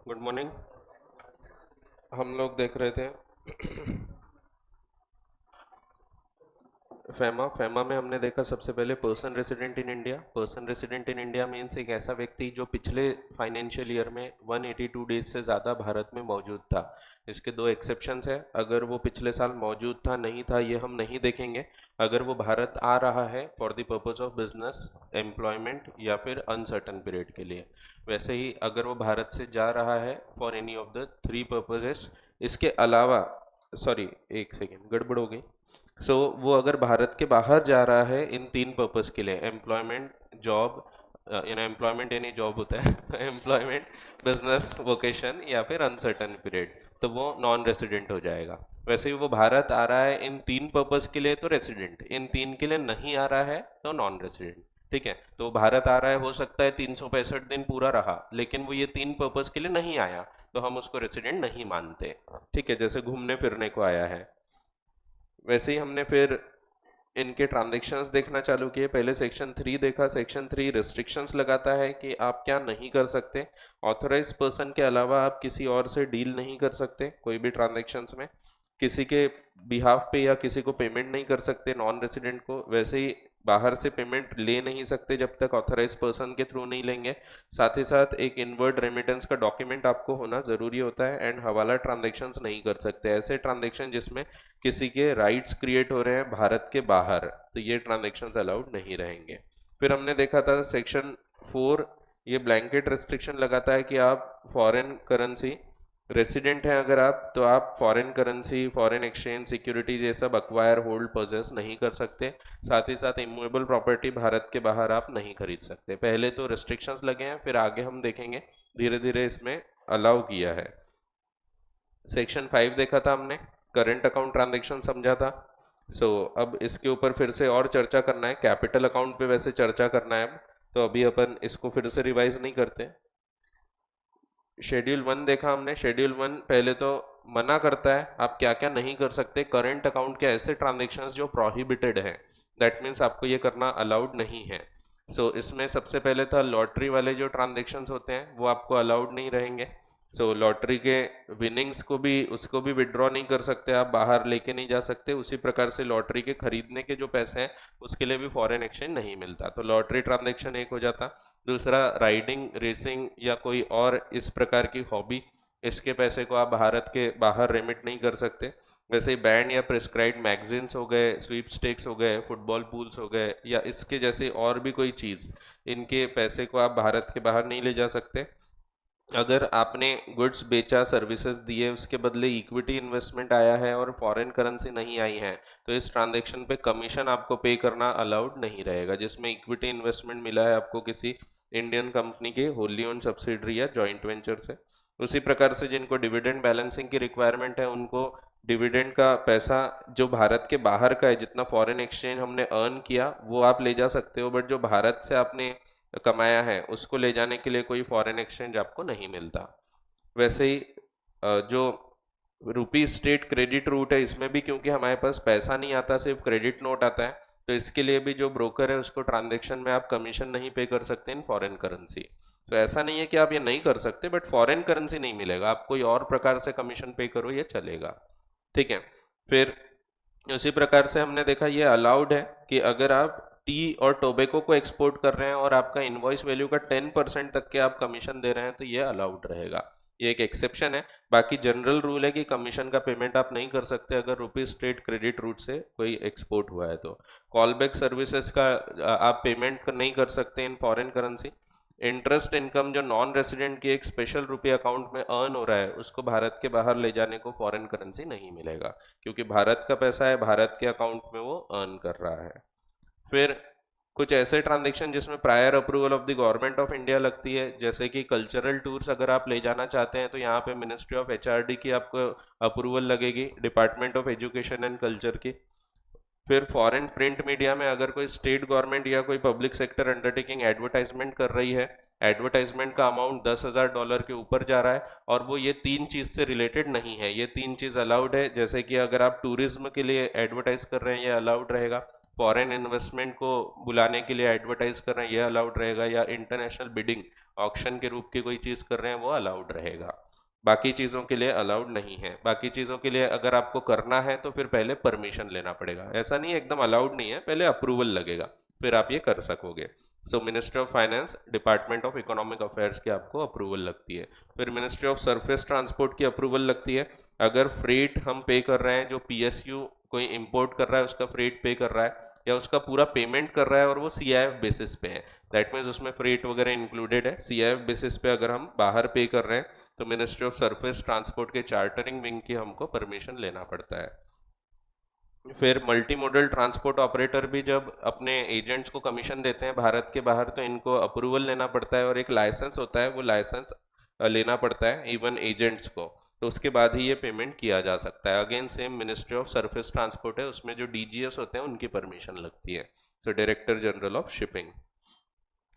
Good morning. हम लोग देख रहे थे फेमा फेमा में हमने देखा सबसे पहले person resident in India. Person resident in India means एक ऐसा व्यक्ति जो पिछले फाइनेंशियल ईयर में 182 डेज से ज़्यादा भारत में मौजूद था। इसके दो एक्सेप्शंस है, अगर वो पिछले साल मौजूद था नहीं था ये हम नहीं देखेंगे। अगर वो भारत आ रहा है for the purpose of business, employment या फिर अनसर्टन पीरियड के लिए। वैसे ही अगर वो भारत से जा रहा है for any of the three purposes, इसके अलावा, सॉरी एक सेकेंड गड़बड़ हो गई। वो अगर भारत के बाहर जा रहा है इन तीन पर्पस के लिए, एम्प्लॉयमेंट, जॉब, एम्प्लॉयमेंट यानी जॉब होता है एम्प्लॉयमेंट, बिजनेस, वोकेशन या फिर अनसर्टन पीरियड, तो वो नॉन रेसिडेंट हो जाएगा। वैसे ही वो भारत आ रहा है इन तीन पर्पस के लिए तो रेसिडेंट, इन तीन के लिए नहीं आ रहा है तो नॉन रेसिडेंट। ठीक है, तो भारत आ रहा है, हो सकता है 365 दिन पूरा रहा लेकिन वो ये तीन पर्पस के लिए नहीं आया, तो हम उसको रेसिडेंट नहीं मानते। ठीक है, जैसे घूमने फिरने को आया है। वैसे ही हमने फिर इनके ट्रांजेक्शन्स देखना चालू किए। पहले सेक्शन 3 देखा। सेक्शन 3 रिस्ट्रिक्शंस लगाता है कि आप क्या नहीं कर सकते। ऑथराइज पर्सन के अलावा आप किसी और से डील नहीं कर सकते कोई भी ट्रांजेक्शन्स में, किसी के बिहाफ पे या किसी को पेमेंट नहीं कर सकते नॉन रेसिडेंट को। वैसे ही बाहर से पेमेंट ले नहीं सकते जब तक ऑथराइज पर्सन के थ्रू नहीं लेंगे। साथ ही साथ एक इनवर्ड रेमिटेंस का डॉक्यूमेंट आपको होना ज़रूरी होता है। एंड हवाला ट्रांजेक्शन्स नहीं कर सकते, ऐसे ट्रांजेक्शन जिसमें किसी के राइट्स क्रिएट हो रहे हैं भारत के बाहर, तो ये ट्रांजेक्शन्स अलाउड नहीं रहेंगे। फिर हमने देखा था सेक्शन 4, ये ब्लैंकेट रिस्ट्रिक्शन लगाता है कि आप फॉरेन करेंसी रेसिडेंट हैं अगर आप, तो आप foreign currency, foreign exchange securities ये सब अक्वायर, होल्ड, पोजेस नहीं कर सकते। साथ ही साथ इमूवेबल प्रॉपर्टी भारत के बाहर आप नहीं खरीद सकते। पहले तो रिस्ट्रिक्शंस लगे हैं, फिर आगे हम देखेंगे धीरे धीरे इसमें अलाउ किया है। सेक्शन 5 देखा था हमने, करंट अकाउंट ट्रांजेक्शन समझा था। अब इसके ऊपर फिर से और चर्चा करना है। कैपिटल अकाउंट पे वैसे चर्चा करना है अब, तो अभी अपन इसको फिर से रिवाइज नहीं करते। शेड्यूल 1 देखा हमने। शेड्यूल 1 पहले तो मना करता है आप क्या क्या नहीं कर सकते। करंट अकाउंट के ऐसे ट्रांजेक्शन्स जो प्रोहिबिटेड हैं, दैट मीन्स आपको ये करना अलाउड नहीं है। इसमें सबसे पहले था लॉटरी वाले जो ट्रांजेक्शन्स होते हैं वो आपको अलाउड नहीं रहेंगे। लॉटरी के विनिंग्स को भी, उसको भी विड्रॉ नहीं कर सकते आप, बाहर लेके नहीं जा सकते। उसी प्रकार से लॉटरी के खरीदने के जो पैसे हैं उसके लिए भी फॉरेन एक्सचेंज नहीं मिलता, तो लॉटरी ट्रांजेक्शन एक हो जाता। दूसरा, राइडिंग, रेसिंग या कोई और इस प्रकार की हॉबी, इसके पैसे को आप भारत के बाहर रेमिट नहीं कर सकते। वैसे ही बैंड या प्रिस्क्राइब्ड मैगजीन्स हो गए, स्वीप स्टेक्स हो गए, फुटबॉल पूल्स हो गए या इसके जैसे और भी कोई चीज़, इनके पैसे को आप भारत के बाहर नहीं ले जा सकते। अगर आपने गुड्स बेचा, सर्विसेज दिए, उसके बदले इक्विटी इन्वेस्टमेंट आया है और फॉरेन करेंसी नहीं आई है, तो इस ट्रांजैक्शन पे कमीशन आपको पे करना अलाउड नहीं रहेगा, जिसमें इक्विटी इन्वेस्टमेंट मिला है आपको किसी इंडियन कंपनी के होली ओन सब्सिडरी या जॉइंट वेंचर से। उसी प्रकार से जिनको डिविडेंड बैलेंसिंग की रिक्वायरमेंट है उनको डिविडेंड का पैसा जो भारत के बाहर का है, जितना फॉरेन एक्सचेंज हमने अर्न किया वो आप ले जा सकते हो, बट जो भारत से आपने कमाया है उसको ले जाने के लिए कोई फॉरेन एक्सचेंज आपको नहीं मिलता। वैसे ही जो रुपी स्टेट क्रेडिट रूट है, इसमें भी क्योंकि हमारे पास पैसा नहीं आता, सिर्फ क्रेडिट नोट आता है, तो इसके लिए भी जो ब्रोकर है उसको ट्रांजेक्शन में आप कमीशन नहीं पे कर सकते इन फॉरेन करेंसी। ऐसा नहीं है कि आप ये नहीं कर सकते, बट फॉरेन करेंसी नहीं मिलेगा, आप कोई और प्रकार से कमीशन पे करो ये चलेगा। ठीक है, फिर उसी प्रकार से हमने देखा ये अलाउड है कि अगर आप टी और टोबैको को एक्सपोर्ट कर रहे हैं और आपका इनवॉइस वैल्यू का 10% तक के आप कमीशन दे रहे हैं तो ये अलाउड रहेगा। ये एक एक्सेप्शन है, बाकी जनरल रूल है कि कमीशन का पेमेंट आप नहीं कर सकते अगर रुपी स्टेट क्रेडिट रूट से कोई एक्सपोर्ट हुआ है तो। कॉलबैक सर्विसेज का आप पेमेंट नहीं कर सकते in foreign currency. Interest income जो नॉन रेसिडेंट की एक स्पेशल रुपये अकाउंट में अर्न हो रहा है उसको भारत के बाहर ले जाने को फॉरेन करेंसी नहीं मिलेगा, क्योंकि भारत का पैसा है, भारत के अकाउंट में वो अर्न कर रहा है। फिर कुछ ऐसे ट्रांजेक्शन जिसमें prior approval of the government of India लगती है, जैसे कि कल्चरल टूर्स अगर आप ले जाना चाहते हैं तो यहाँ पे मिनिस्ट्री ऑफ एचआरडी की आपको अप्रूवल लगेगी, department of education and culture की। फिर फॉरेन प्रिंट मीडिया में अगर कोई स्टेट गवर्नमेंट या कोई पब्लिक सेक्टर अंडरटेकिंग एडवर्टाइजमेंट कर रही है, एडवर्टाइजमेंट का अमाउंट $10,000 के ऊपर जा रहा है और वो ये तीन चीज़ से रिलेटेड नहीं है, ये तीन चीज़ अलाउड है। जैसे कि अगर आप टूरिज्म के लिए एडवर्टाइज कर रहे हैं ये अलाउड रहेगा, फॉरेन इन्वेस्टमेंट को बुलाने के लिए एडवर्टाइज कर रहे हैं, ये अलाउड रहेगा, या इंटरनेशनल बिडिंग ऑक्शन के रूप की कोई चीज़ कर रहे हैं, वो अलाउड रहेगा। बाकी चीज़ों के लिए अलाउड नहीं है। बाकी चीज़ों के लिए अगर आपको करना है तो फिर पहले परमिशन लेना पड़ेगा। ऐसा नहीं है एकदम अलाउड नहीं है, पहले अप्रूवल लगेगा, फिर आप ये कर सकोगे। सो ministry of finance, department of economic affairs की आपको अप्रूवल लगती है। फिर मिनिस्ट्री ऑफ सरफेस ट्रांसपोर्ट की अप्रूवल लगती है। अगर फ्रेट हम पे कर रहे हैं, जो पीएसयू कोई इंपोर्ट कर रहा है उसका फ्रेट पे कर रहा है, या उसका पूरा पेमेंट कर रहा है और वो सीआईएफ बेसिस पे है, दैट मीन्स उसमें फ्रेट वगैरह इंक्लूडेड है, सीआईएफ बेसिस पे अगर हम बाहर पे कर रहे हैं तो मिनिस्ट्री ऑफ सरफेस ट्रांसपोर्ट के चार्टरिंग विंग की हमको परमिशन लेना पड़ता है। फिर मल्टी मॉडल ट्रांसपोर्ट ऑपरेटर भी जब अपने एजेंट्स को कमीशन देते हैं भारत के बाहर तो इनको अप्रूवल लेना पड़ता है, और एक लाइसेंस होता है, वो लाइसेंस लेना पड़ता है इवन एजेंट्स को, तो उसके बाद ही ये पेमेंट किया जा सकता है। Again same ministry of surface transport है, उसमें जो डीजीएस होते हैं उनकी परमिशन लगती है, so director general of shipping.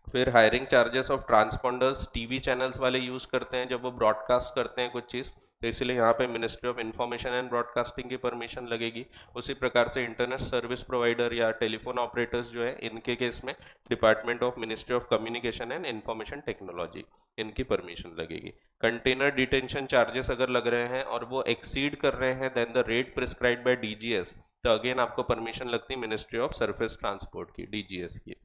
फिर hiring charges of transponders, TV channels वाले यूज़ करते हैं जब वो ब्रॉडकास्ट करते हैं कुछ चीज़, तो इसलिए यहाँ पे ministry of information and broadcasting की परमिशन लगेगी। उसी प्रकार से इंटरनेट सर्विस प्रोवाइडर या टेलीफोन ऑपरेटर्स जो है, इनके केस में department of ministry of communication and information technology, इनकी परमिशन लगेगी। कंटेनर डिटेंशन चार्जेस अगर लग रहे हैं और वो एक्सीड कर रहे हैं then the rate prescribe by DGS, तो अगेन आपको परमिशन लगती है मिनिस्ट्री ऑफ सरफेस ट्रांसपोर्ट की, डीजीएस की।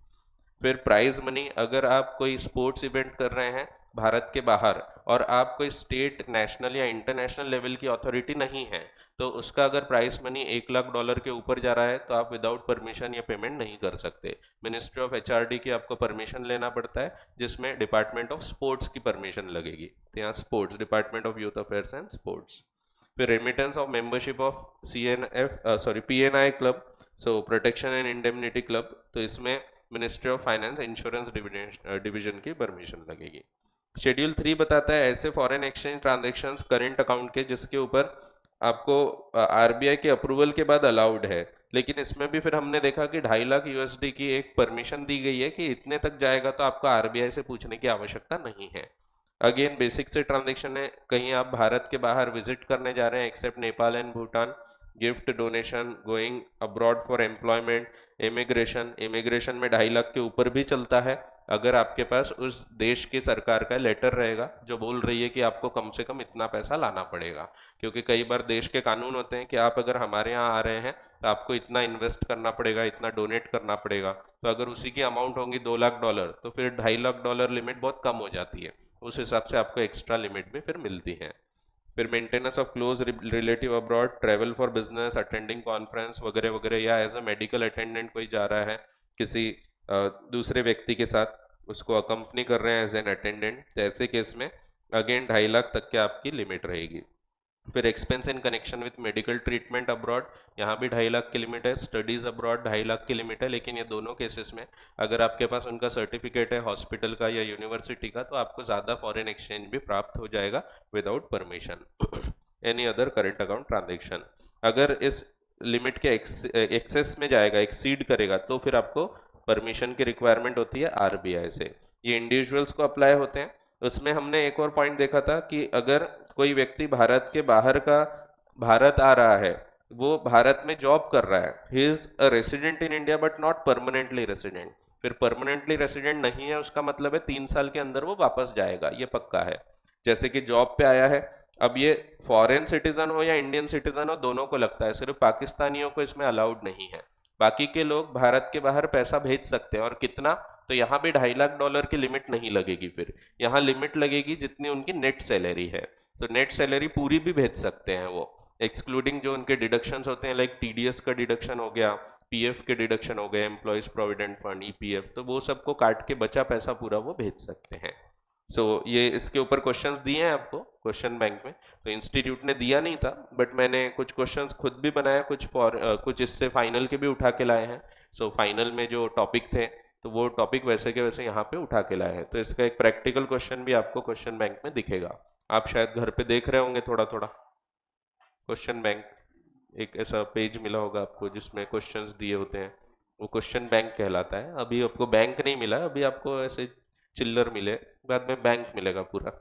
फिर प्राइज मनी, अगर आप कोई स्पोर्ट्स इवेंट कर रहे हैं भारत के बाहर और आप कोई स्टेट, नेशनल या इंटरनेशनल लेवल की अथॉरिटी नहीं है, तो उसका अगर प्राइस मनी $1,00,000 के ऊपर जा रहा है तो आप विदाउट परमिशन या पेमेंट नहीं कर सकते। मिनिस्ट्री ऑफ एचआरडी की आपको परमिशन लेना पड़ता है, जिसमें डिपार्टमेंट ऑफ स्पोर्ट्स की परमिशन लगेगी, तो यहाँ sports, department of youth affairs and sports. फिर remittance of membership of PNI club, so protection and indemnity club, तो इसमें ministry of finance insurance division की परमिशन लगेगी। शेड्यूल 3 बताता है ऐसे foreign exchange transactions current account के जिसके ऊपर आपको आरबीआई के अप्रूवल के बाद अलाउड है, लेकिन इसमें भी फिर हमने देखा कि 2.5 लाख यूएसडी की एक परमिशन दी गई है कि इतने तक जाएगा तो आपको आरबीआई से पूछने की आवश्यकता नहीं है। अगेन बेसिक से ट्रांजेक्शन है, कहीं आप भारत के बाहर विजिट करने जा रहे हैं except Nepal and Bhutan, gift, donation, going abroad for employment, immigration, immigration में 2.5 लाख के ऊपर भी चलता है अगर आपके पास उस देश की सरकार का लेटर रहेगा जो बोल रही है कि आपको कम से कम इतना पैसा लाना पड़ेगा, क्योंकि कई बार देश के कानून होते हैं कि आप अगर हमारे यहाँ आ रहे हैं तो आपको इतना इन्वेस्ट करना पड़ेगा, इतना डोनेट करना पड़ेगा, तो अगर उसी की अमाउंट होगी $2 लाख तो फिर $2.5 लाख लिमिट बहुत कम हो जाती है, उस हिसाब से आपको एक्स्ट्रा लिमिट भी फिर मिलती है। फिर maintenance of close relative abroad, travel for business, attending conference वगैरह वगैरह, या एज अ मेडिकल अटेंडेंट कोई जा रहा है किसी दूसरे व्यक्ति के साथ, उसको अकम्पनी कर रहे हैं एज एन अटेंडेंट, तो ऐसे केस में अगेन 2.5 लाख तक के आपकी लिमिट रहेगी। फिर expense in connection with medical treatment abroad, यहाँ भी 2.5 लाख की लिमिट है, स्टडीज़ अब्रॉड 2.5 लाख की लिमिट है, लेकिन ये दोनों केसेस में अगर आपके पास उनका सर्टिफिकेट है हॉस्पिटल का या यूनिवर्सिटी का तो आपको ज़्यादा फॉरेन एक्सचेंज भी प्राप्त हो जाएगा without permission. Any other current account transaction अगर इस लिमिट के एक्सेस में जाएगा, एक्सीड करेगा, तो फिर आपको परमिशन की रिक्वायरमेंट होती है आरबीआई से। ये इंडिविजुअल्स को अप्लाई होते हैं। उसमें हमने एक और पॉइंट देखा था कि अगर कोई व्यक्ति भारत के बाहर का भारत आ रहा है, वो भारत में जॉब कर रहा है, he is a resident in India but not permanently resident, फिर परमानेंटली रेसिडेंट नहीं है उसका मतलब है 3 साल के अंदर वो वापस जाएगा, ये पक्का है। जैसे कि जॉब पे आया है, अब ये फॉरेन सिटीजन हो या इंडियन सिटीजन हो, दोनों को लगता है, सिर्फ पाकिस्तानियों को इसमें अलाउड नहीं है। बाकी के लोग भारत के बाहर पैसा भेज सकते हैं, और कितना, तो यहाँ भी $2.5 लाख की लिमिट नहीं लगेगी, फिर यहाँ लिमिट लगेगी जितनी उनकी नेट सैलरी है। तो नेट सैलरी पूरी भी भेज सकते हैं वो, एक्सक्लूडिंग जो उनके डिडक्शंस होते हैं, लाइक टीडीएस का डिडक्शन हो गया, पीएफ के डिडक्शन हो गए, एम्प्लॉयज प्रोविडेंट फंड, ईपीएफ, तो वो सबको काट के बचा पैसा पूरा वो भेज सकते हैं। सो ये इसके ऊपर क्वेश्चंस दिए हैं आपको क्वेश्चन बैंक में, तो इंस्टीट्यूट ने दिया नहीं था बट मैंने कुछ क्वेश्चंस खुद भी बनाया, कुछ इससे फाइनल के भी उठा के लाए हैं। सो फाइनल में जो टॉपिक थे तो वो टॉपिक वैसे के वैसे यहाँ पे उठा के लाए हैं, तो इसका एक प्रैक्टिकल क्वेश्चन भी आपको क्वेश्चन बैंक में दिखेगा। आप शायद घर पे देख रहे होंगे थोड़ा थोड़ा। क्वेश्चन बैंक एक ऐसा पेज मिला होगा आपको जिसमें क्वेश्चंस दिए होते हैं, वो क्वेश्चन बैंक कहलाता है। अभी आपको बैंक नहीं मिला, अभी आपको ऐसे चिल्लर मिले, बाद में बैंक मिलेगा पूरा।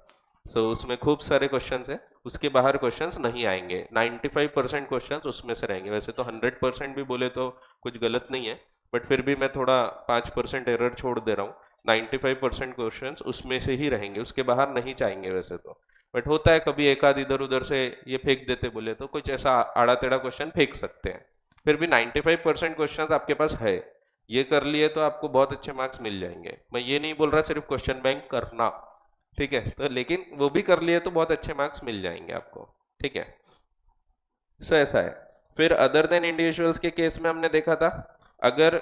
सो उसमें खूब सारे क्वेश्चंस है, उसके बाहर क्वेश्चंस नहीं आएंगे। 95% क्वेश्चंस उसमें से रहेंगे। वैसे तो 100% भी बोले तो कुछ गलत नहीं है, बट फिर भी मैं थोड़ा 5% एरर छोड़ दे रहा हूँ। 95% क्वेश्चन उसमें से ही रहेंगे, उसके बाहर नहीं चाहेंगे वैसे तो। बट होता है कभी एक आध इधर उधर से ये फेंक देते बोले तो कुछ ऐसा आड़ा टेढ़ा क्वेश्चन फेंक सकते हैं। फिर भी 95% क्वेश्चन आपके पास है, ये कर लिए तो आपको बहुत अच्छे मार्क्स मिल जाएंगे। मैं ये नहीं बोल रहा सिर्फ क्वेश्चन बैंक करना, ठीक है, तो लेकिन वो भी कर लिए तो बहुत अच्छे मार्क्स मिल जाएंगे आपको, ठीक है। सो ऐसा है। फिर अदर देन इंडिविजुअल्स के केस में हमने देखा था, अगर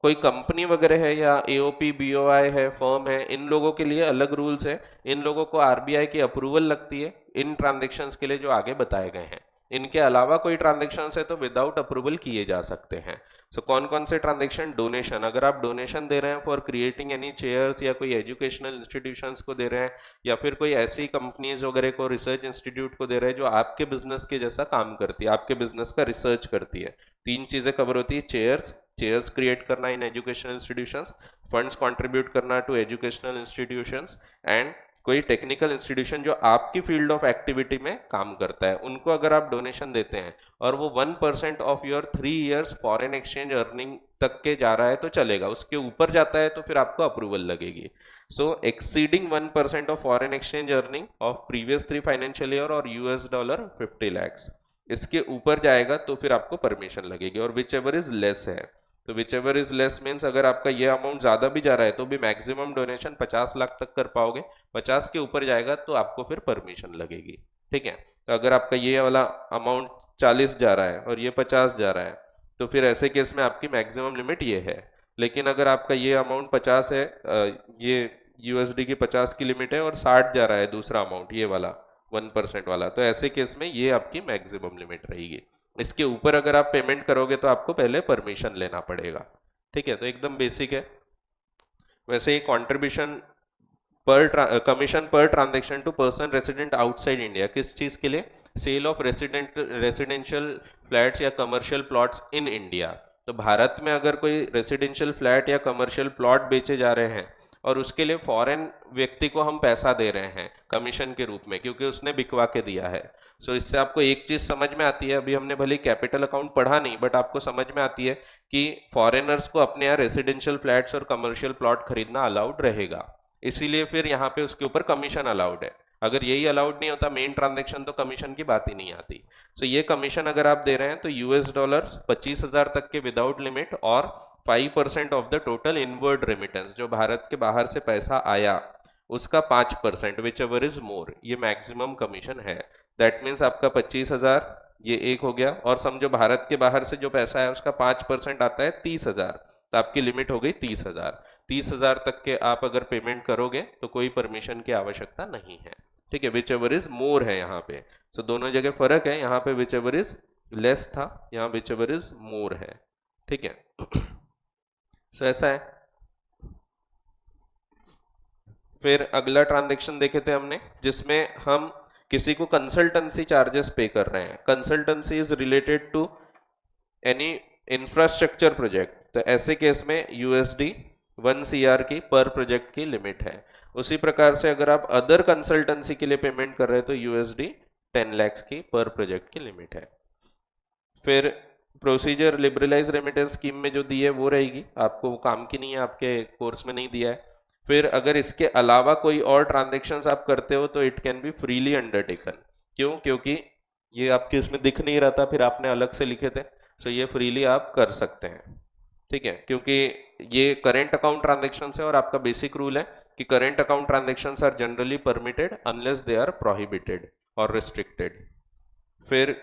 कोई कंपनी वगैरह है या एओपी बीओआई है, फर्म है, इन लोगों के लिए अलग रूल्स है। इन लोगों को आरबीआई की अप्रूवल लगती है इन ट्रांजेक्शन्स के लिए जो आगे बताए गए हैं। इनके अलावा कोई ट्रांजेक्शन्स है तो विदाउट अप्रूवल किए जा सकते हैं। सो कौन कौन से ट्रांजेक्शन? डोनेशन, अगर आप डोनेशन दे रहे हैं फॉर क्रिएटिंग एनी चेयर्स या कोई एजुकेशनल इंस्टीट्यूशंस को दे रहे हैं, या फिर कोई ऐसी कंपनीज वगैरह को, रिसर्च इंस्टीट्यूट को दे रहे हैं जो आपके बिजनेस के जैसा काम करती है, आपके बिजनेस का रिसर्च करती है। तीन चीजें कवर होती है, चेयर्स क्रिएट करना in educational institutions, funds contribute करना टू एजुकेशनल इंस्टीट्यूशंस, एंड कोई टेक्निकल इंस्टीट्यूशन जो आपकी फील्ड ऑफ एक्टिविटी में काम करता है, उनको अगर आप डोनेशन देते हैं और वो 1% of your 3 years foreign exchange earning तक के जा रहा है तो चलेगा, उसके ऊपर जाता है तो फिर आपको अप्रूवल लगेगी। So exceeding 1% of foreign exchange earning of previous 3 financial year or $50 lakhs, इसके ऊपर जाएगा तो फिर आपको परमिशन लगेगी। और विच एवर इज लेस है, तो which ever is less means अगर आपका ये अमाउंट ज़्यादा भी जा रहा है तो भी मैक्सिमम डोनेशन 50 लाख तक कर पाओगे, 50 के ऊपर जाएगा तो आपको फिर परमिशन लगेगी, ठीक है। तो अगर आपका ये वाला अमाउंट 40 जा रहा है और ये 50 जा रहा है तो फिर ऐसे केस में आपकी मैक्सिमम लिमिट ये है। लेकिन अगर आपका ये अमाउंट 50 है, ये यूएसडी की 50 की लिमिट है और 60 जा रहा है दूसरा अमाउंट, ये वाला 1% वाला, तो ऐसे केस में ये आपकी मैक्सिमम लिमिट रहेगी। इसके ऊपर अगर आप पेमेंट करोगे तो आपको पहले परमिशन लेना पड़ेगा, ठीक है। तो एकदम बेसिक है। वैसे ही कॉन्ट्रीब्यूशन पर कमीशन पर transaction to person resident outside India, किस चीज के लिए? सेल ऑफ रेसिडेंशियल फ्लैट्स या कमर्शियल प्लॉट्स इन इंडिया। तो भारत में अगर कोई रेसिडेंशियल फ्लैट या कमर्शियल प्लॉट बेचे जा रहे हैं और उसके लिए फॉरेन व्यक्ति को हम पैसा दे रहे हैं कमीशन के रूप में, क्योंकि उसने बिकवा के दिया है। सो इससे आपको एक चीज समझ में आती है, अभी हमने भले कैपिटल अकाउंट पढ़ा नहीं, बट आपको समझ में आती है कि फॉरेनर्स को अपने यहाँ रेसिडेंशियल फ्लैट्स और कमर्शियल प्लॉट खरीदना अलाउड रहेगा, इसीलिए फिर यहाँ पे उसके ऊपर कमीशन अलाउड है। अगर यही अलाउड नहीं होता मेन ट्रांजेक्शन, तो कमीशन की बात ही नहीं आती। सो ये कमीशन अगर आप दे रहे हैं तो $25 25,000 तक के विदाउट लिमिट, और 5% of the total inward remittance, जो भारत के बाहर से पैसा आया उसका 5%, विच एवर इज मोर, ये मैक्सिमम कमीशन है। दैट मीन्स आपका 25,000 ये एक हो गया, और समझो भारत के बाहर से जो पैसा है उसका 5% आता है 30,000, तो आपकी लिमिट हो गई 30,000। 30,000 तक के आप अगर पेमेंट करोगे तो कोई परमिशन की आवश्यकता नहीं है, ठीक है। विच एवर इज मोर है यहाँ पे, सो दोनों जगह फर्क है, यहाँ पे विच एवर इज लेस था, यहाँ विच एवर इज मोर है, ठीक है। सो ऐसा है। फिर अगला ट्रांजेक्शन देखे थे हमने जिसमें हम किसी को कंसल्टेंसी चार्जेस पे कर रहे हैं। Consultancy is related to any infrastructure project, तो ऐसे केस में यूएसडी 1 CR की पर प्रोजेक्ट की लिमिट है। उसी प्रकार से अगर आप अदर कंसल्टेंसी के लिए पेमेंट कर रहे हैं तो यूएसडी 10 lakhs की पर प्रोजेक्ट की लिमिट है। फिर प्रोसीजर लिबरलाइज रेमिटेंस स्कीम में जो दी है वो रहेगी, आपको वो काम की नहीं है, आपके कोर्स में नहीं दिया है। फिर अगर इसके अलावा कोई और ट्रांजेक्शन्स आप करते हो तो it can be freely undertaken. क्यों? क्योंकि ये आपके इसमें दिख नहीं रहा था, फिर आपने अलग से लिखे थे, सो ये फ्रीली आप कर सकते हैं, ठीक है। क्योंकि ये करेंट अकाउंट ट्रांजेक्शन्स है और आपका बेसिक रूल है कि current account transactions are generally permitted unless they are prohibited और रिस्ट्रिक्टेड। फिर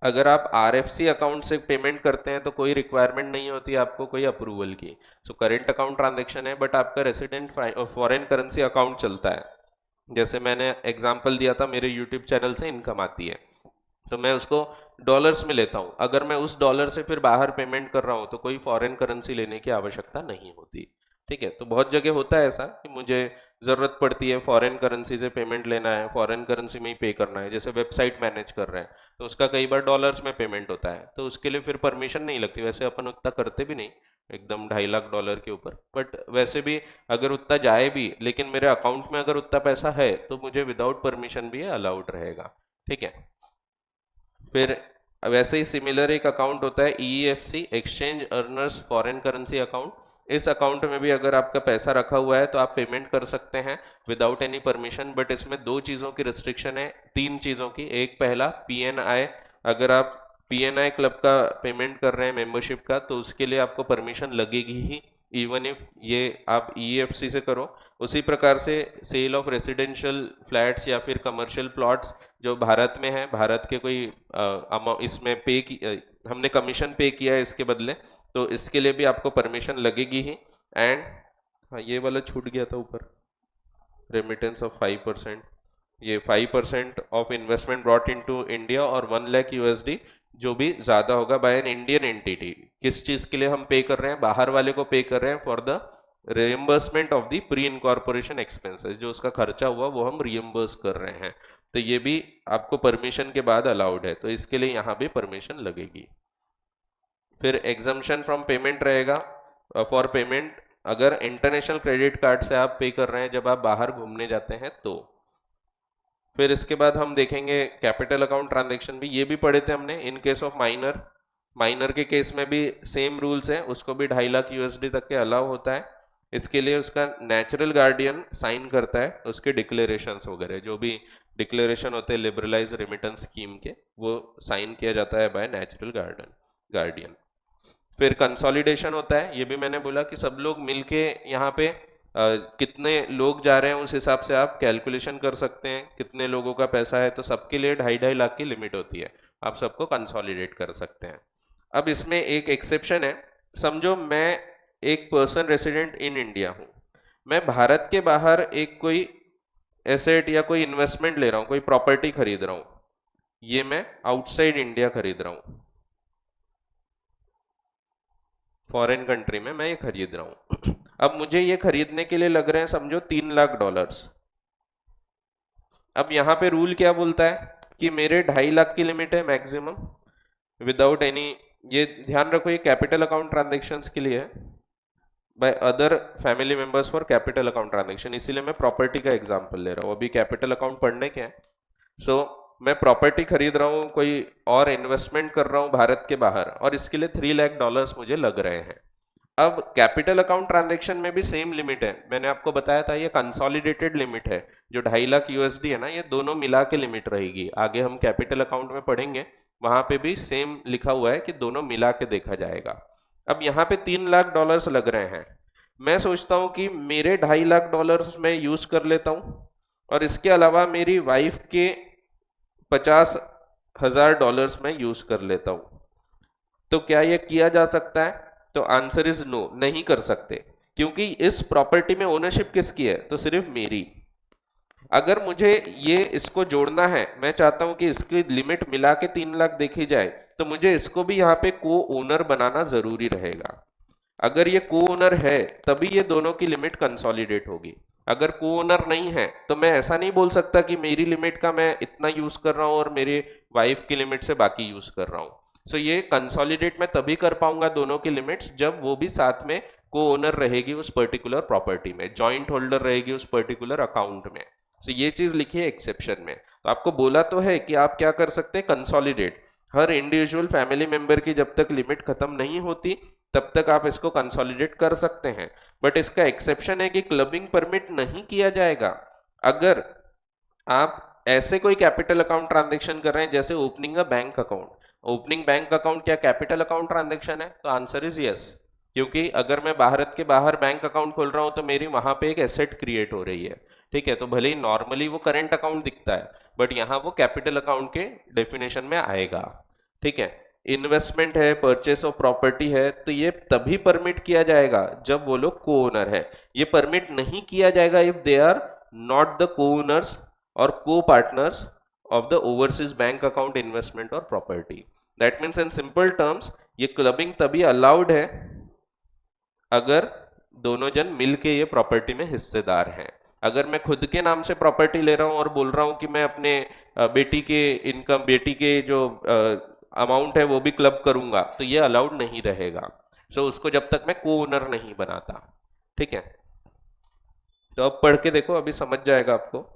अगर आप RFC अकाउंट से पेमेंट करते हैं तो कोई रिक्वायरमेंट नहीं होती आपको कोई अप्रूवल की। सो करेंट अकाउंट ट्रांजेक्शन है, बट आपका रेसिडेंट फॉरेन करेंसी अकाउंट चलता है। जैसे मैंने एग्जांपल दिया था, मेरे यूट्यूब चैनल से इनकम आती है तो मैं उसको डॉलर्स में लेता हूँ, अगर मैं उस डॉलर से फिर बाहर पेमेंट कर रहा हूँ तो कोई फॉरेन करेंसी लेने की आवश्यकता नहीं होती, ठीक है। तो बहुत जगह होता है ऐसा कि मुझे ज़रूरत पड़ती है फॉरेन करेंसी से पेमेंट लेना है, फॉरेन करेंसी में ही पे करना है, जैसे वेबसाइट मैनेज कर रहे हैं तो उसका कई बार डॉलर्स में पेमेंट होता है, तो उसके लिए फिर परमिशन नहीं लगती। वैसे अपन उतना करते भी नहीं, एकदम $2.5 लाख के ऊपर, बट वैसे भी अगर उतना जाए भी, लेकिन मेरे अकाउंट में अगर उतना पैसा है तो मुझे विदाउट परमिशन भी अलाउड रहेगा, ठीक है। फिर वैसे ही सिमिलर एक अकाउंट होता है EEFC, exchange earners foreign currency account. इस अकाउंट में भी अगर आपका पैसा रखा हुआ है तो आप पेमेंट कर सकते हैं विदाउट एनी परमिशन, बट इसमें दो चीज़ों की रिस्ट्रिक्शन है, तीन चीज़ों की। एक पहला PNI, अगर आप PNI क्लब का पेमेंट कर रहे हैं मेंबरशिप का, तो उसके लिए आपको परमिशन लगेगी ही, इवन इफ ये आप EFC से करो। उसी प्रकार से सेल ऑफ रेसिडेंशियल फ्लैट्स या फिर कमर्शियल प्लॉट्स जो भारत में है, भारत के कोई इसमें हमने कमीशन पे किया है इसके बदले, तो इसके लिए भी आपको परमिशन लगेगी ही। एंड हाँ, ये वाला छूट गया था ऊपर, रेमिटेंस ऑफ 5%, ये 5% of investment brought into India और 1 लाख USD जो भी ज़्यादा होगा बाय एन इंडियन एंटिटी। किस चीज़ के लिए हम पे कर रहे हैं? बाहर वाले को पे कर रहे हैं for the reimbursement of the pre incorporation expenses, जो उसका खर्चा हुआ वो हम रियम्बर्स कर रहे हैं। तो ये भी आपको परमिशन के बाद अलाउड है, तो इसके लिए यहाँ भी परमिशन लगेगी। फिर एग्जम्पशन फ्रॉम पेमेंट रहेगा फॉर पेमेंट अगर इंटरनेशनल क्रेडिट कार्ड से आप पे कर रहे हैं जब आप बाहर घूमने जाते हैं तो। फिर इसके बाद हम देखेंगे कैपिटल अकाउंट ट्रांजैक्शन भी, ये भी पढ़े थे हमने। In case of minor, minor के केस में भी सेम रूल्स हैं, उसको भी 2.5 लाख USD तक के अलाउ होता है। इसके लिए उसका नेचुरल गार्डियन साइन करता है, उसके डिक्लेरेशंस वगैरह जो भी डिक्लेरेशन होते हैं लिबरलाइज रेमिटेंस स्कीम के, वो साइन किया जाता है बाय नेचुरल गार्डियन। फिर कंसोलिडेशन होता है, ये भी मैंने बोला कि सब लोग मिलके यहाँ पे कितने लोग जा रहे हैं उस हिसाब से आप कैलकुलेशन कर सकते हैं, कितने लोगों का पैसा है, तो सबके लिए 2.5 लाख की लिमिट होती है, आप सबको कंसोलिडेट कर सकते हैं। अब इसमें एक एक्सेप्शन है, समझो मैं एक पर्सन रेसिडेंट इन इंडिया हूँ, मैं भारत के बाहर एक कोई एसेट या कोई इन्वेस्टमेंट ले रहा हूँ, कोई प्रॉपर्टी खरीद रहा हूँ, ये मैं आउटसाइड इंडिया खरीद रहा हूँ, फॉरेन कंट्री में मैं ये खरीद रहा हूँ। अब मुझे ये खरीदने के लिए लग रहे हैं समझो $3 लाख। अब यहाँ पे रूल क्या बोलता है कि मेरे 2.5 लाख की लिमिट है मैक्सिमम विदाउट एनी, ये ध्यान रखो ये कैपिटल अकाउंट ट्रांजेक्शन्स के लिए है, by other family members for capital account transaction, इसीलिए मैं प्रॉपर्टी का एग्जांपल ले रहा हूँ। अभी कैपिटल अकाउंट पढ़ने के हैं। सो मैं प्रॉपर्टी खरीद रहा हूँ कोई और इन्वेस्टमेंट कर रहा हूँ भारत के बाहर, और इसके लिए $3 लाख मुझे लग रहे हैं। अब कैपिटल अकाउंट ट्रांजैक्शन में भी सेम लिमिट है, मैंने आपको बताया था ये कंसोलिडेटेड लिमिट है, जो 2.5 लाख USD है ना, ये दोनों मिला के लिमिट रहेगी। आगे हम कैपिटल अकाउंट में पढ़ेंगे, वहां पे भी सेम लिखा हुआ है कि दोनों मिला के देखा जाएगा। अब यहाँ पे $3 लाख लग रहे हैं, मैं सोचता हूँ कि मेरे $2.5 लाख मैं यूज कर लेता हूँ, और इसके अलावा मेरी वाइफ के $50,000 मैं यूज कर लेता हूँ। तो क्या ये किया जा सकता है? तो आंसर इज नो, नहीं कर सकते, क्योंकि इस प्रॉपर्टी में ओनरशिप किसकी है? तो सिर्फ मेरी। अगर मुझे ये इसको जोड़ना है, मैं चाहता हूं कि इसकी लिमिट मिला के 3 लाख देखी जाए, तो मुझे इसको भी यहाँ पे को ओनर बनाना जरूरी रहेगा। अगर ये को ओनर है तभी ये दोनों की लिमिट कंसोलिडेट होगी। अगर को ओनर नहीं है तो मैं ऐसा नहीं बोल सकता कि मेरी लिमिट का मैं इतना यूज कर रहा हूँ और मेरे वाइफ की लिमिट से बाकी यूज कर रहा हूँ। सो ये कंसोलिडेट मैं तभी कर पाऊंगा दोनों की लिमिट्स जब वो भी साथ में को ओनर रहेगी उस पर्टिकुलर प्रॉपर्टी में, जॉइंट होल्डर रहेगी उस पर्टिकुलर अकाउंट में। सो ये चीज लिखी है एक्सेप्शन में। तो आपको बोला तो है कि आप क्या कर सकते हैं, कंसोलिडेट। हर इंडिविजुअल फैमिली मेंबर की जब तक लिमिट खत्म नहीं होती तब तक आप इसको कंसोलिडेट कर सकते हैं, बट इसका एक्सेप्शन है कि क्लबिंग परमिट नहीं किया जाएगा अगर आप ऐसे कोई कैपिटल अकाउंट ट्रांजैक्शन कर रहे हैं जैसे opening a bank account. Opening bank account क्या कैपिटल अकाउंट ट्रांजैक्शन है? तो आंसर इज यस, क्योंकि अगर मैं भारत के बाहर बैंक अकाउंट खोल रहा हूं तो मेरी वहां पे एक एसेट क्रिएट हो रही है, ठीक है। तो भले ही नॉर्मली वो करंट अकाउंट दिखता है, बट यहाँ वो कैपिटल अकाउंट के डेफिनेशन में आएगा, ठीक है। इन्वेस्टमेंट है, परचेस ऑफ प्रॉपर्टी है, तो ये तभी परमिट किया जाएगा जब वो लोग को ओनर है। ये परमिट नहीं किया जाएगा if they are not the co owners और co partners of the overseas bank account investment or property. That means in simple terms ये क्लबिंग तभी अलाउड है अगर दोनों जन मिलके ये प्रॉपर्टी में हिस्सेदार हैं। अगर मैं खुद के नाम से प्रॉपर्टी ले रहा हूँ और बोल रहा हूँ कि मैं अपने बेटी के इनकम, बेटी के जो अमाउंट है वो भी क्लब करूंगा, तो ये अलाउड नहीं रहेगा। सो उसको जब तक मैं को ओनर नहीं बनाता, ठीक है। तो अब पढ़ के देखो, अभी समझ जाएगा आपको।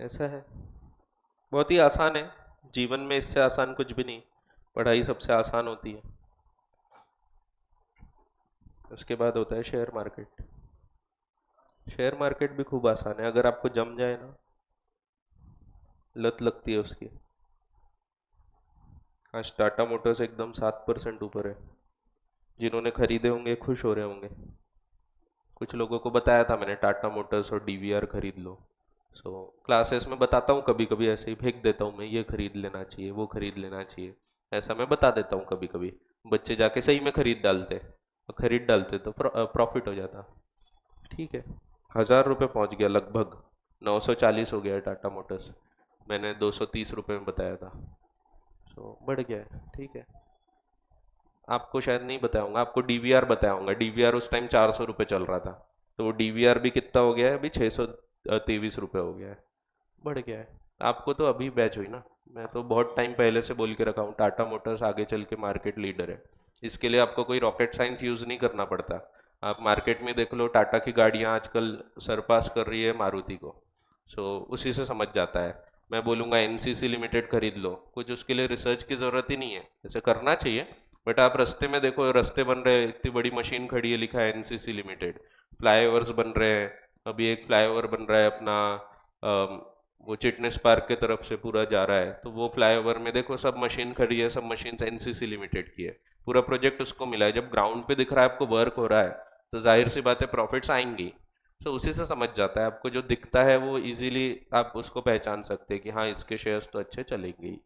ऐसा है, बहुत ही आसान है। जीवन में इससे आसान कुछ भी नहीं, पढ़ाई सबसे आसान होती है। उसके बाद होता है शेयर मार्केट। शेयर मार्केट भी खूब आसान है, अगर आपको जम जाए ना, लत लगती है उसकी। आज टाटा मोटर्स एकदम 7% ऊपर है। जिन्होंने खरीदे होंगे खुश हो रहे होंगे। कुछ लोगों को बताया था मैंने, टाटा मोटर्स और डीवीआर खरीद लो। क्लासेस में बताता हूँ, कभी कभी ऐसे ही फेंक देता हूँ मैं, ये खरीद लेना चाहिए, वो खरीद लेना चाहिए। ऐसा मैं बता देता हूँ कभी कभी। बच्चे जाके सही में खरीद डालते तो प्रॉफिट हो जाता। ठीक है। 1000 रुपये पहुँच गया लगभग। 940 हो गया है टाटा मोटर्स। मैंने 230 रुपये में बताया था। बढ़ गया है, ठीक है। आपको शायद नहीं बताऊंगा, आपको डीवीआर बताऊंगा। डीवीआर उस टाइम 400 रुपये चल रहा था, तो वो डीवीआर भी कितना हो गया है अभी, 623 रुपये हो गया है। बढ़ गया है। आपको तो अभी बैच हुई ना। मैं तो बहुत टाइम पहले से बोल के रखा हूँ, टाटा मोटर्स आगे चल के मार्केट लीडर है। इसके लिए आपको कोई रॉकेट साइंस यूज़ नहीं करना पड़ता। आप मार्केट में देख लो, टाटा की गाड़ियाँ आजकल सरपास कर रही है मारुति को। उसी से समझ जाता है। मैं बोलूँगा एनसीसी लिमिटेड खरीद लो, कुछ उसके लिए रिसर्च की ज़रूरत ही नहीं है। ऐसे करना चाहिए, बट आप रास्ते में देखो, रास्ते बन रहे हैं, इतनी बड़ी मशीन खड़ी है, लिखा है एनसीसी लिमिटेड। फ्लाईओवर्स बन रहे हैं। अभी एक फ्लाईओवर बन रहा है अपना, वो चिटनेस पार्क के तरफ से पूरा जा रहा है, तो वो फ्लाईओवर में देखो सब मशीन खड़ी है, सब मशीन एनसीसी लिमिटेड की है। पूरा प्रोजेक्ट उसको मिला है। जब ग्राउंड पे दिख रहा है आपको वर्क हो रहा है, तो जाहिर सी बात है प्रॉफिट्स आएंगी। उसी से समझ जाता है, आपको जो दिखता है वो इजीली आप उसको पहचान सकते हैं कि हाँ इसके शेयर्स तो अच्छे चलेंगे ही।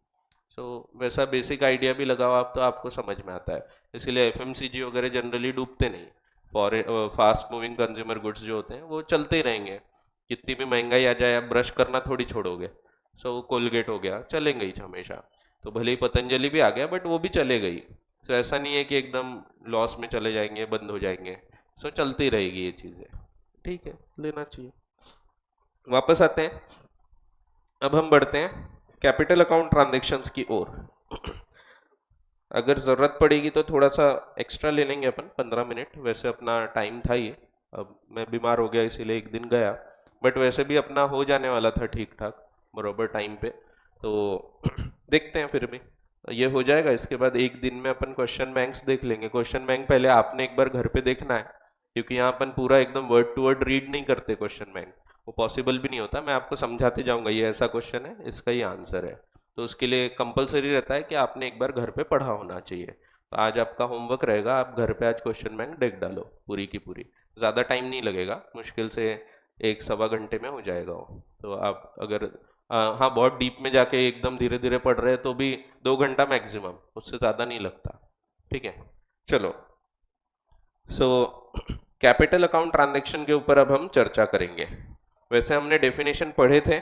वैसा बेसिक आइडिया भी लगाओ आप, तो आपको समझ में आता है। इसीलिए एफएमसीजी वगैरह जनरली डूबते नहीं। For fast moving consumer goods जो होते हैं वो चलते ही रहेंगे। कितनी भी महंगाई आ जाए, आप ब्रश करना थोड़ी छोड़ोगे। कोलगेट हो गया, चलेंगे ही हमेशा। तो भले ही पतंजलि भी आ गया, बट वो भी चले गई। ऐसा नहीं है कि एकदम लॉस में चले जाएंगे, बंद हो जाएंगे। चलती रहेगी ये चीज़ें। ठीक है, लेना चाहिए। वापस आते हैं। अब हम बढ़ते हैं कैपिटल अकाउंट ट्रांजेक्शन्स की ओर। अगर ज़रूरत पड़ेगी तो थोड़ा सा एक्स्ट्रा ले लेंगे अपन, 15 मिनट। वैसे अपना टाइम था ये, अब मैं बीमार हो गया इसीलिए एक दिन गया, बट वैसे भी अपना हो जाने वाला था ठीक ठाक, बराबर टाइम पे। तो देखते हैं, फिर भी ये हो जाएगा। इसके बाद एक दिन में अपन क्वेश्चन बैंक्स देख लेंगे। क्वेश्चन बैंक पहले आपने एक बार घर पे देखना है, क्योंकि यहाँ अपन पूरा एकदम वर्ड टू वर्ड रीड नहीं करते क्वेश्चन बैंक, वो पॉसिबल भी नहीं होता। मैं आपको समझाते जाऊंगा, ये ऐसा क्वेश्चन है, इसका ये आंसर है। तो उसके लिए कंपलसरी रहता है कि आपने एक बार घर पे पढ़ा होना चाहिए। तो आज आपका होमवर्क रहेगा, आप घर पे आज क्वेश्चन बैंक देख डालो पूरी की पूरी। ज़्यादा टाइम नहीं लगेगा, मुश्किल से 1 सवा घंटे में हो जाएगा वो। तो आप अगर हाँ बहुत डीप में जाके एकदम धीरे धीरे पढ़ रहे हैं तो भी 2 घंटा मैक्सिमम, उससे ज़्यादा नहीं लगता। ठीक है, चलो। सो कैपिटल अकाउंट ट्रांजैक्शन के ऊपर अब हम चर्चा करेंगे। वैसे हमने डेफिनेशन पढ़े थे,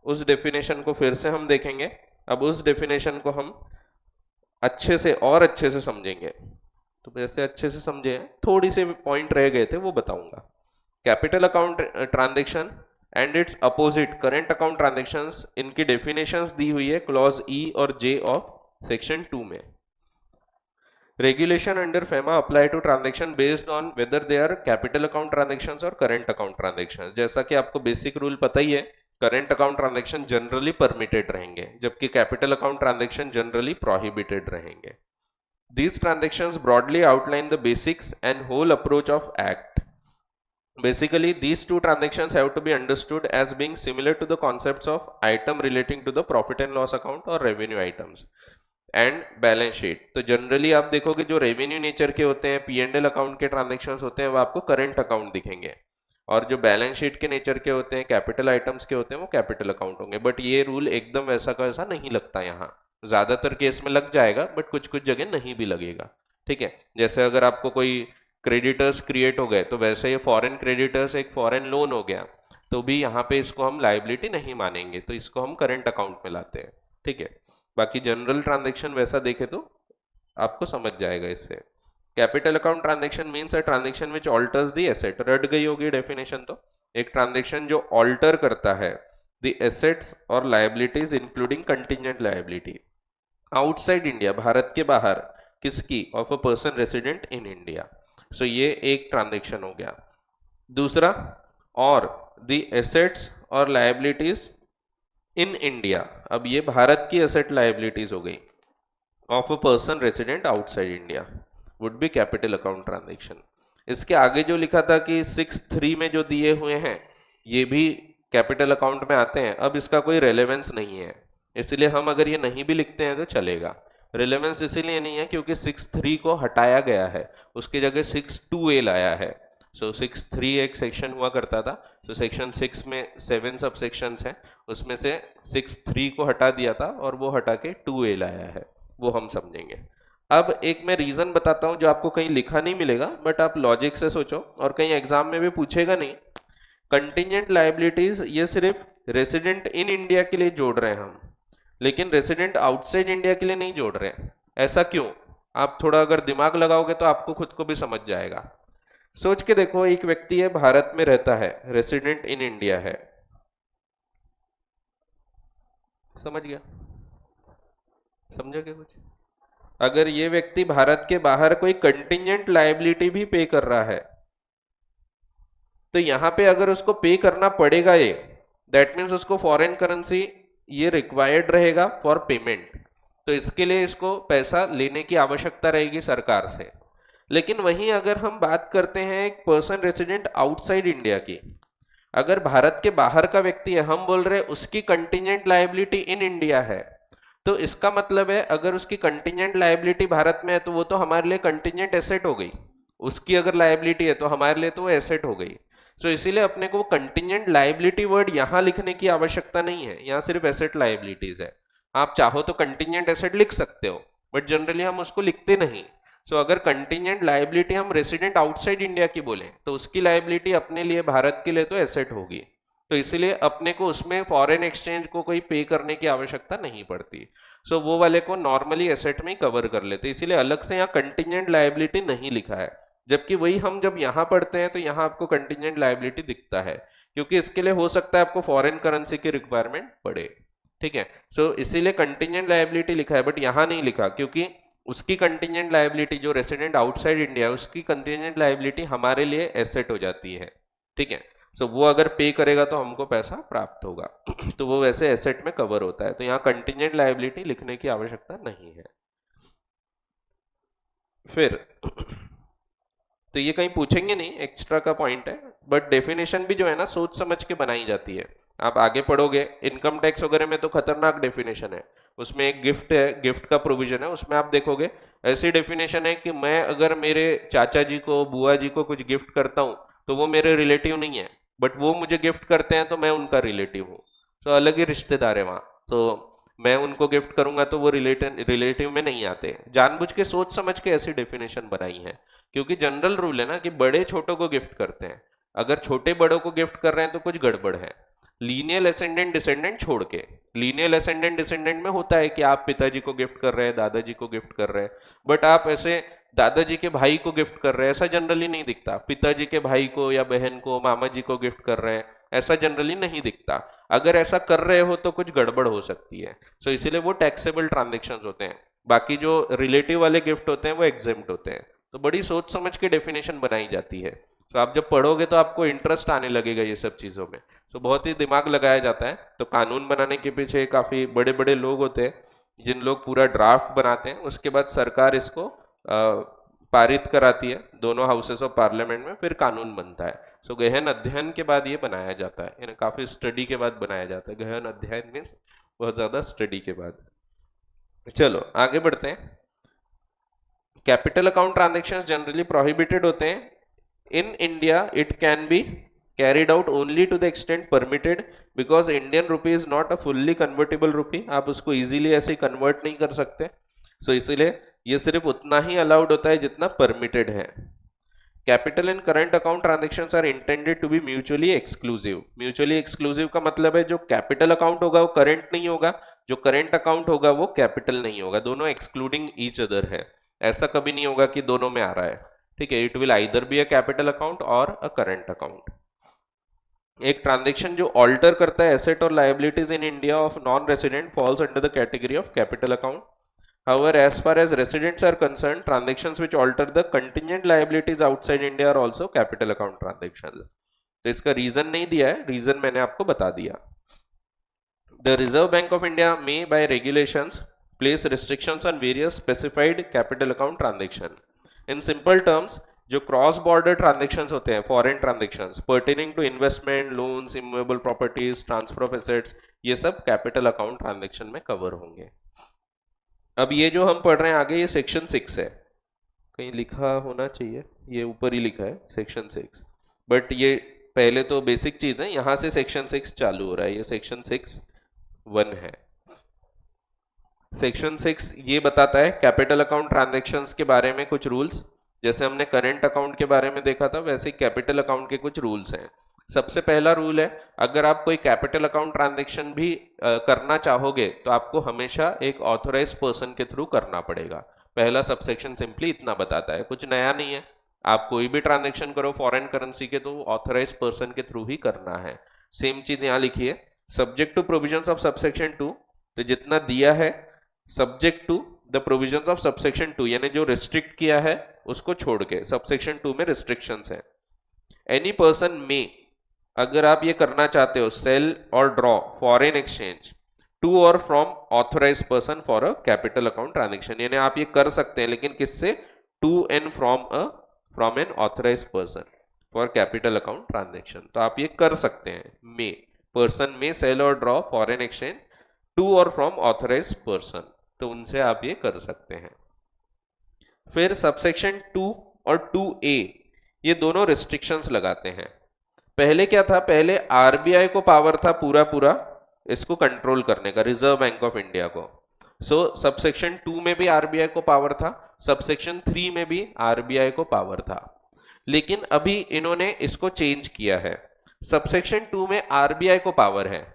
उस डेफिनेशन को फिर से हम देखेंगे। अब उस डेफिनेशन को हम अच्छे से और अच्छे से समझेंगे। तो वैसे अच्छे से समझे, थोड़ी से पॉइंट रह गए थे वो बताऊंगा। Capital account transaction and it's opposite current account transactions, इनकी डेफिनेशंस दी हुई है क्लॉज ई और जे ऑफ सेक्शन 2 में। Regulation under FEMA apply to transaction based on whether they are capital account transactions or current account transactions। जैसा कि आपको basic rule पता ही है, current account transaction generally permitted रहेंगे, जबकि capital account transaction generally prohibited रहेंगे। These transactions broadly outline the basics and whole approach of act. Basically, these two transactions have to be understood as being similar to the concepts of item relating to the profit and loss account or revenue items and balance sheet. तो generally आप देखोगे जो revenue nature के होते हैं, P&L account के transactions होते हैं, वो आपको करंट अकाउंट दिखेंगे, और जो बैलेंस शीट के नेचर के होते हैं, कैपिटल आइटम्स के होते हैं, वो कैपिटल अकाउंट होंगे। बट ये रूल एकदम वैसा का वैसा नहीं लगता यहाँ। ज़्यादातर केस में लग जाएगा, बट कुछ कुछ जगह नहीं भी लगेगा। ठीक है, जैसे अगर आपको कोई क्रेडिटर्स क्रिएट हो गए, तो वैसे ये फॉरेन क्रेडिटर्स एक फॉरेन लोन हो गया, तो भी यहाँ पे इसको हम लाइबिलिटी नहीं मानेंगे, तो इसको हम करंट अकाउंट में लाते हैं। ठीक है, बाकी जनरल ट्रांजैक्शन वैसा देखे तो आपको समझ जाएगा इससे। Capital account transaction means a transaction which alters the asset. रट गई होगी डेफिनेशन तो, एक ट्रांजैक्शन जो ऑल्टर करता है the assets or liabilities including contingent liability outside India, Bharat के बाहर, किसकी, of a person resident in India. So ये एक ट्रांजैक्शन हो गया। दूसरा, or the assets or liabilities in India, अब ये भारत की एसेट लाइबिलिटीज हो गई, of a person resident outside India would be capital account transaction. इसके आगे जो लिखा था कि 6(3) में जो दिए हुए हैं ये भी कैपिटल अकाउंट में आते हैं, अब इसका कोई रेलेवेंस नहीं है, इसलिए हम अगर ये नहीं भी लिखते हैं तो चलेगा। रेलेवेंस इसीलिए नहीं है क्योंकि 6(3) को हटाया गया है, उसकी जगह 6(2)(a) लाया है। सो 6(3) एक सेक्शन हुआ करता था, तो सेक्शन 6 में 7 सब सेक्शंस हैं, उसमें से 6(3) को हटा दिया था और वो हटा के 2(a) लाया है, वो हम समझेंगे। अब एक मैं रीजन बताता हूं जो आपको कहीं लिखा नहीं मिलेगा, बट आप लॉजिक से सोचो और कहीं एग्जाम में भी पूछेगा नहीं। कंटिजेंट लाइबिलिटीज ये सिर्फ रेसिडेंट इन इंडिया के लिए जोड़ रहे हैं हम, लेकिन रेसिडेंट आउटसाइड इंडिया के लिए नहीं जोड़ रहे हैं। ऐसा क्यों? आप थोड़ा अगर दिमाग लगाओगे तो आपको खुद को भी समझ जाएगा। सोच के देखो, एक व्यक्ति है, भारत में रहता है, रेसिडेंट इन इंडिया है, समझ गया? समझोगे कुछ? अगर ये व्यक्ति भारत के बाहर कोई कंटिजेंट लायबिलिटी भी पे कर रहा है, तो यहां पे अगर उसको पे करना पड़ेगा ये, दैट मीन्स उसको फॉरेन करेंसी ये रिक्वायर्ड रहेगा फॉर पेमेंट, तो इसके लिए इसको पैसा लेने की आवश्यकता रहेगी सरकार से। लेकिन वहीं अगर हम बात करते हैं एक पर्सन रेसिडेंट आउटसाइड इंडिया की, अगर भारत के बाहर का व्यक्ति है, हम बोल रहे हैं उसकी कंटिजेंट लायबिलिटी इन इंडिया है, तो इसका मतलब है अगर उसकी कंटिजेंट लायबिलिटी भारत में है तो वो तो हमारे लिए कंटिजेंट एसेट हो गई, उसकी अगर लायबिलिटी है तो हमारे लिए तो वो एसेट हो गई। तो इसीलिए अपने को कंटिजेंट लायबिलिटी वर्ड यहां लिखने की आवश्यकता नहीं है, यहां सिर्फ एसेट लायबिलिटीज है। आप चाहो तो कंटिजेंट एसेट लिख सकते हो, बट जनरली हम उसको लिखते नहीं। सो अगर कंटिजेंट लायबिलिटी हम रेसिडेंट आउटसाइड इंडिया की बोले तो उसकी लायबिलिटी अपने लिए, भारत के लिए तो एसेट होगी, तो इसीलिए अपने को उसमें फॉरेन एक्सचेंज को कोई पे करने की आवश्यकता नहीं पड़ती। सो वो वाले को नॉर्मली एसेट में कवर कर लेते, इसीलिए अलग से यहाँ कंटिजेंट लायबिलिटी नहीं लिखा है। जबकि वही हम जब यहाँ पढ़ते हैं तो यहाँ आपको कंटिजेंट लायबिलिटी दिखता है, क्योंकि इसके लिए हो सकता है आपको फॉरेन करेंसी की रिक्वायरमेंट पड़े। ठीक है, सो इसीलिए कंटिजेंट लायबिलिटी लिखा है, बट यहाँ नहीं लिखा क्योंकि उसकी कंटिजेंट लायबिलिटी जो रेसिडेंट आउटसाइड इंडिया, उसकी कंटिजेंट लायबिलिटी हमारे लिए एसेट हो जाती है। ठीक है, सो वो अगर पे करेगा तो हमको पैसा प्राप्त होगा तो वो वैसे एसेट में कवर होता है, तो यहाँ कंटिजेंट लायबिलिटी लिखने की आवश्यकता नहीं है। फिर तो ये कहीं पूछेंगे नहीं, एक्स्ट्रा का पॉइंट है, बट डेफिनेशन भी जो है ना सोच समझ के बनाई जाती है। आप आगे पढ़ोगे इनकम टैक्स वगैरह में तो खतरनाक डेफिनेशन है, उसमें एक गिफ्ट है, गिफ्ट का प्रोविजन है, उसमें आप देखोगे ऐसी डेफिनेशन है कि मैं अगर मेरे चाचा जी को, बुआ जी को कुछ गिफ्ट करता हूँ तो वो मेरे रिलेटिव नहीं है, बट वो मुझे गिफ्ट करते हैं तो मैं उनका रिलेटिव हूँ, तो अलग ही रिश्तेदार है वहाँ। तो मैं उनको गिफ्ट करूंगा तो वो रिलेटिव में नहीं आते। जानबूझ के सोच समझ के ऐसी डेफिनेशन बनाई है, क्योंकि जनरल रूल है ना कि बड़े छोटों को गिफ्ट करते हैं, अगर छोटे बड़ों को गिफ्ट कर रहे हैं तो कुछ गड़बड़ है। लीनियल असेंडेंट डिसेंडेंट छोड़ के, लीनियल असेंडेंट डिसेंडेंट में होता है कि आप पिताजी को गिफ्ट कर रहे हैं, दादाजी को गिफ्ट कर रहे हैं, बट आप ऐसे दादाजी के भाई को गिफ्ट कर रहे हैं ऐसा जनरली नहीं दिखता, पिताजी के भाई को या बहन को, मामा जी को गिफ्ट कर रहे हैं ऐसा जनरली नहीं दिखता। अगर ऐसा कर रहे हो तो कुछ गड़बड़ हो सकती है, सो इसीलिए वो टैक्सेबल ट्रांजेक्शन्स होते हैं। बाकी जो रिलेटिव वाले गिफ्ट होते हैं वो एग्जेम्प्ट होते हैं। तो बड़ी सोच समझ के डेफिनेशन बनाई जाती है, तो आप जब पढ़ोगे तो आपको इंटरेस्ट आने लगेगा ये सब चीज़ों में। तो बहुत ही दिमाग लगाया जाता है। तो कानून बनाने के पीछे काफ़ी बड़े बड़े लोग होते हैं, जिन लोग पूरा ड्राफ्ट बनाते हैं, उसके बाद सरकार इसको पारित कराती है दोनों हाउसेस ऑफ पार्लियामेंट में, फिर कानून बनता है। सो गहन अध्ययन के बाद ये बनाया जाता है, यानी काफ़ी स्टडी के बाद बनाया जाता है। गहन अध्ययन मीन्स बहुत ज़्यादा स्टडी के बाद। चलो आगे बढ़ते हैं। Capital account transactions generally prohibited होते हैं in India. It can be carried out only to the extent permitted because Indian rupee is not a fully convertible rupee। आप उसको easily ऐसे कन्वर्ट नहीं कर सकते, सो इसीलिए ये सिर्फ उतना ही अलाउड होता है जितना परमिटेड है। Capital and current account transactions are intended to be mutually exclusive. Mutually exclusive का मतलब है जो कैपिटल अकाउंट होगा वो करंट नहीं होगा, जो करंट अकाउंट होगा वो कैपिटल नहीं होगा, दोनों एक्सक्लूडिंग ईच अदर है। ऐसा कभी नहीं होगा कि दोनों में आ रहा है। ठीक है, it will either be a capital account और अ करंट अकाउंट। एक ट्रांजेक्शन जो ऑल्टर करता है एसेट और liabilities in India of non resident falls under the category of capital account. However, as far as residents are concerned, transactions which alter the contingent liabilities outside India are also capital account transactions। तो इसका reason नहीं दिया है, reason मैंने आपको बता दिया। The Reserve Bank of India may, by regulations, place restrictions on various specified capital account transaction. In simple terms, जो क्रॉस बॉर्डर ट्रांजेक्शन्स होते हैं, foreign transactions pertaining to investment, loans, immovable properties, transfer of assets, ये सब capital account transaction में cover होंगे. अब ये जो हम पढ़ रहे हैं आगे, ये सेक्शन 6 है. कहीं लिखा होना चाहिए, ये ऊपर ही लिखा है सेक्शन 6, बट ये पहले तो बेसिक चीज है, यहां से सेक्शन 6 चालू हो रहा है. ये सेक्शन 6(1) है. सेक्शन 6 ये बताता है कैपिटल अकाउंट ट्रांजैक्शंस के बारे में कुछ रूल्स. जैसे हमने करेंट अकाउंट के बारे में देखा था, वैसे ही कैपिटल अकाउंट के कुछ रूल्स हैं. सबसे पहला रूल है, अगर आप कोई कैपिटल अकाउंट ट्रांजैक्शन भी करना चाहोगे तो आपको हमेशा एक ऑथोराइज पर्सन के थ्रू करना पड़ेगा. पहला सबसेक्शन सिंपली इतना बताता है, कुछ नया नहीं है. आप कोई भी ट्रांजैक्शन करो फॉरेन करेंसी के तो ऑथोराइज पर्सन के थ्रू ही करना है. सेम चीज यहाँ लिखी है, subject to provisions of subsection 2. तो जितना दिया है subject to the provisions of subsection 2, यानी जो रिस्ट्रिक्ट किया है उसको छोड़ के. सबसेक्शन 2 में रिस्ट्रिक्शंस है. एनी पर्सन में, अगर आप ये करना चाहते हो, सेल और ड्रॉ फॉरेन एक्सचेंज टू और from authorise person for a capital account transaction, यानी आप ये कर सकते हैं, लेकिन किससे? To and from an authorise person for capital account transaction. तो आप ये कर सकते हैं. मे, पर्सन में सेल और ड्रॉ फॉरेन एक्सचेंज टू और फ्रॉम ऑथोराइज पर्सन, तो उनसे आप ये कर सकते हैं. फिर सबसेक्शन 2 और 2A ये दोनों रिस्ट्रिक्शंस लगाते हैं. पहले क्या था? पहले आरबीआई को पावर था पूरा इसको कंट्रोल करने का, रिजर्व बैंक ऑफ इंडिया को. सो सबसेक्शन 2 में भी आरबीआई को पावर था, सबसेक्शन 3 में भी आरबीआई को पावर था. लेकिन अभी इन्होंने इसको चेंज किया है. सबसेक्शन 2 में आरबीआई को पावर है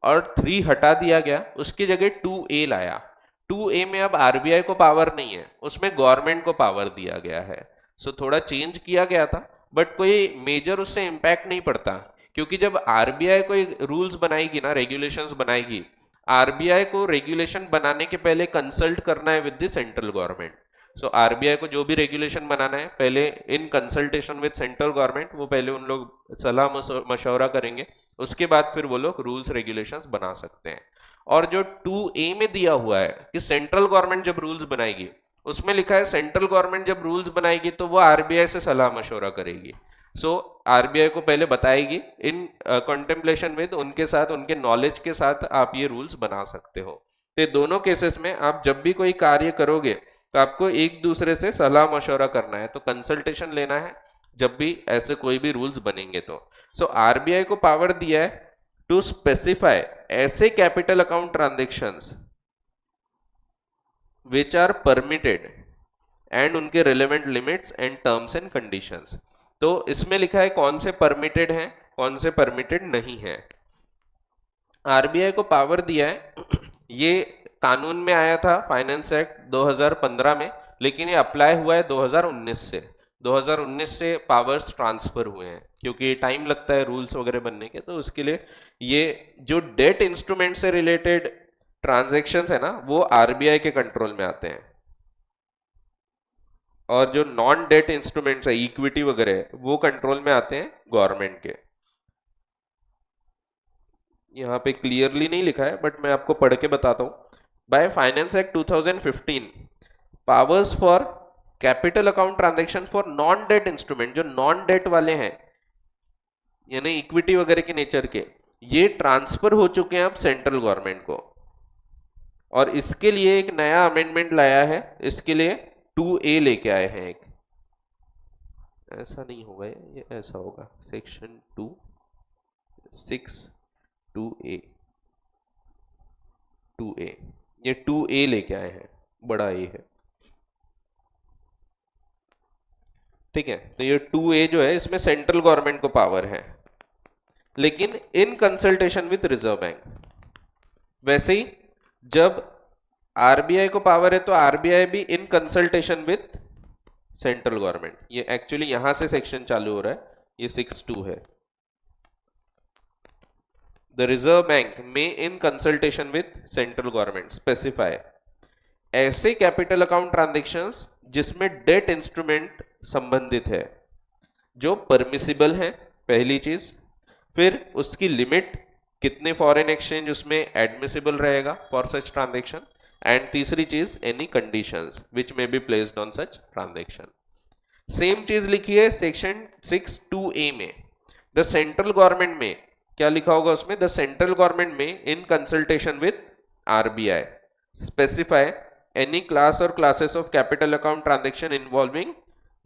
और 3 हटा दिया गया, उसकी जगह 2A लाया. 2A में अब आरबीआई को पावर नहीं है, उसमें गवर्नमेंट को पावर दिया गया है. सो थोड़ा चेंज किया गया था, बट कोई मेजर उससे इम्पैक्ट नहीं पड़ता, क्योंकि जब आरबीआई कोई रूल्स बनाएगी ना, रेगुलेशंस बनाएगी, आरबीआई को रेगुलेशन बनाने के पहले कंसल्ट करना है with the central government. So RBI को जो भी रेगुलेशन बनाना है पहले इन कंसल्टेशन विद सेंट्रल गवर्नमेंट, वो पहले उन लोग सलाह मशवरा करेंगे, उसके बाद फिर वो लोग रूल्स रेगुलेशंस बना सकते हैं. और जो 2A में दिया हुआ है कि सेंट्रल गवर्नमेंट जब रूल्स बनाएगी, उसमें लिखा है सेंट्रल गवर्नमेंट जब रूल्स बनाएगी तो वो आरबीआई से सलाह मशवरा करेगी. सो आरबीआई को पहले बताएगी, इन कंटेम्पलेशन विद, उनके साथ, उनके नॉलेज के साथ आप ये रूल्स बना सकते हो. तो दोनों केसेस में आप जब भी कोई कार्य करोगे तो आपको एक दूसरे से सलाह मशवरा करना है, तो कंसल्टेशन लेना है जब भी ऐसे कोई भी रूल्स बनेंगे तो. सो आरबीआई को पावर दिया है टू स्पेसिफाई ऐसे capital account transactions which are permitted and उनके relevant limits and terms and conditions. तो इसमें लिखा है कौन से परमिटेड हैं, कौन से परमिटेड नहीं है. आरबीआई को पावर दिया है, ये कानून में आया था फाइनेंस एक्ट 2015 में, लेकिन ये अप्लाई हुआ है 2019 से. 2019 से पावर्स ट्रांसफर हुए हैं, क्योंकि टाइम लगता है रूल्स वगैरह बनने के, तो उसके लिए ये जो डेट इंस्ट्रूमेंट से रिलेटेड ट्रांजैक्शंस है ना, वो आरबीआई के कंट्रोल में आते हैं, और जो नॉन डेट इंस्ट्रूमेंट्स है, इक्विटी वगैरह, वो कंट्रोल में आते हैं गवर्नमेंट के. यहाँ पे क्लियरली नहीं लिखा है, बट मैं आपको पढ़ के बताता हूँ. By finance act 2015, powers for capital account transaction for non debt instrument, जो नॉन डेट वाले हैं यानी इक्विटी वगैरह के नेचर के, ये ट्रांसफर हो चुके हैं अब सेंट्रल गवर्नमेंट को. और इसके लिए एक नया अमेंडमेंट लाया है, इसके लिए 2A लेके आए हैं एक. ऐसा नहीं होगा, ये ऐसा होगा, सेक्शन 2 6 2A 2A, ये 2A लेके आए हैं, बड़ा A है, ठीक है. तो ये 2A जो है, इसमें सेंट्रल गवर्नमेंट को पावर है, लेकिन इन कंसल्टेशन विद रिजर्व बैंक. वैसे ही जब आरबीआई को पावर है तो आरबीआई भी इन कंसल्टेशन विद सेंट्रल गवर्नमेंट. ये एक्चुअली यहां से सेक्शन चालू हो रहा है, ये 6(2) है. द रिजर्व बैंक में in consultation with central government specify ऐसे कैपिटल अकाउंट ट्रांजेक्शंस जिसमें डेट इंस्ट्रूमेंट संबंधित है, जो परमिसिबल है, पहली चीज. फिर उसकी लिमिट कितने फॉरेन एक्सचेंज उसमें एडमिसिबल रहेगा फॉर सच ट्रांजेक्शन, एंड तीसरी चीज any conditions which may be placed on such transaction. Same चीज लिखी है सेक्शन 6(2)(a) में। द सेंट्रल गवर्नमेंट में क्या लिखा होगा उसमें, the central government may in consultation with RBI specify any class or classes of capital account transaction involving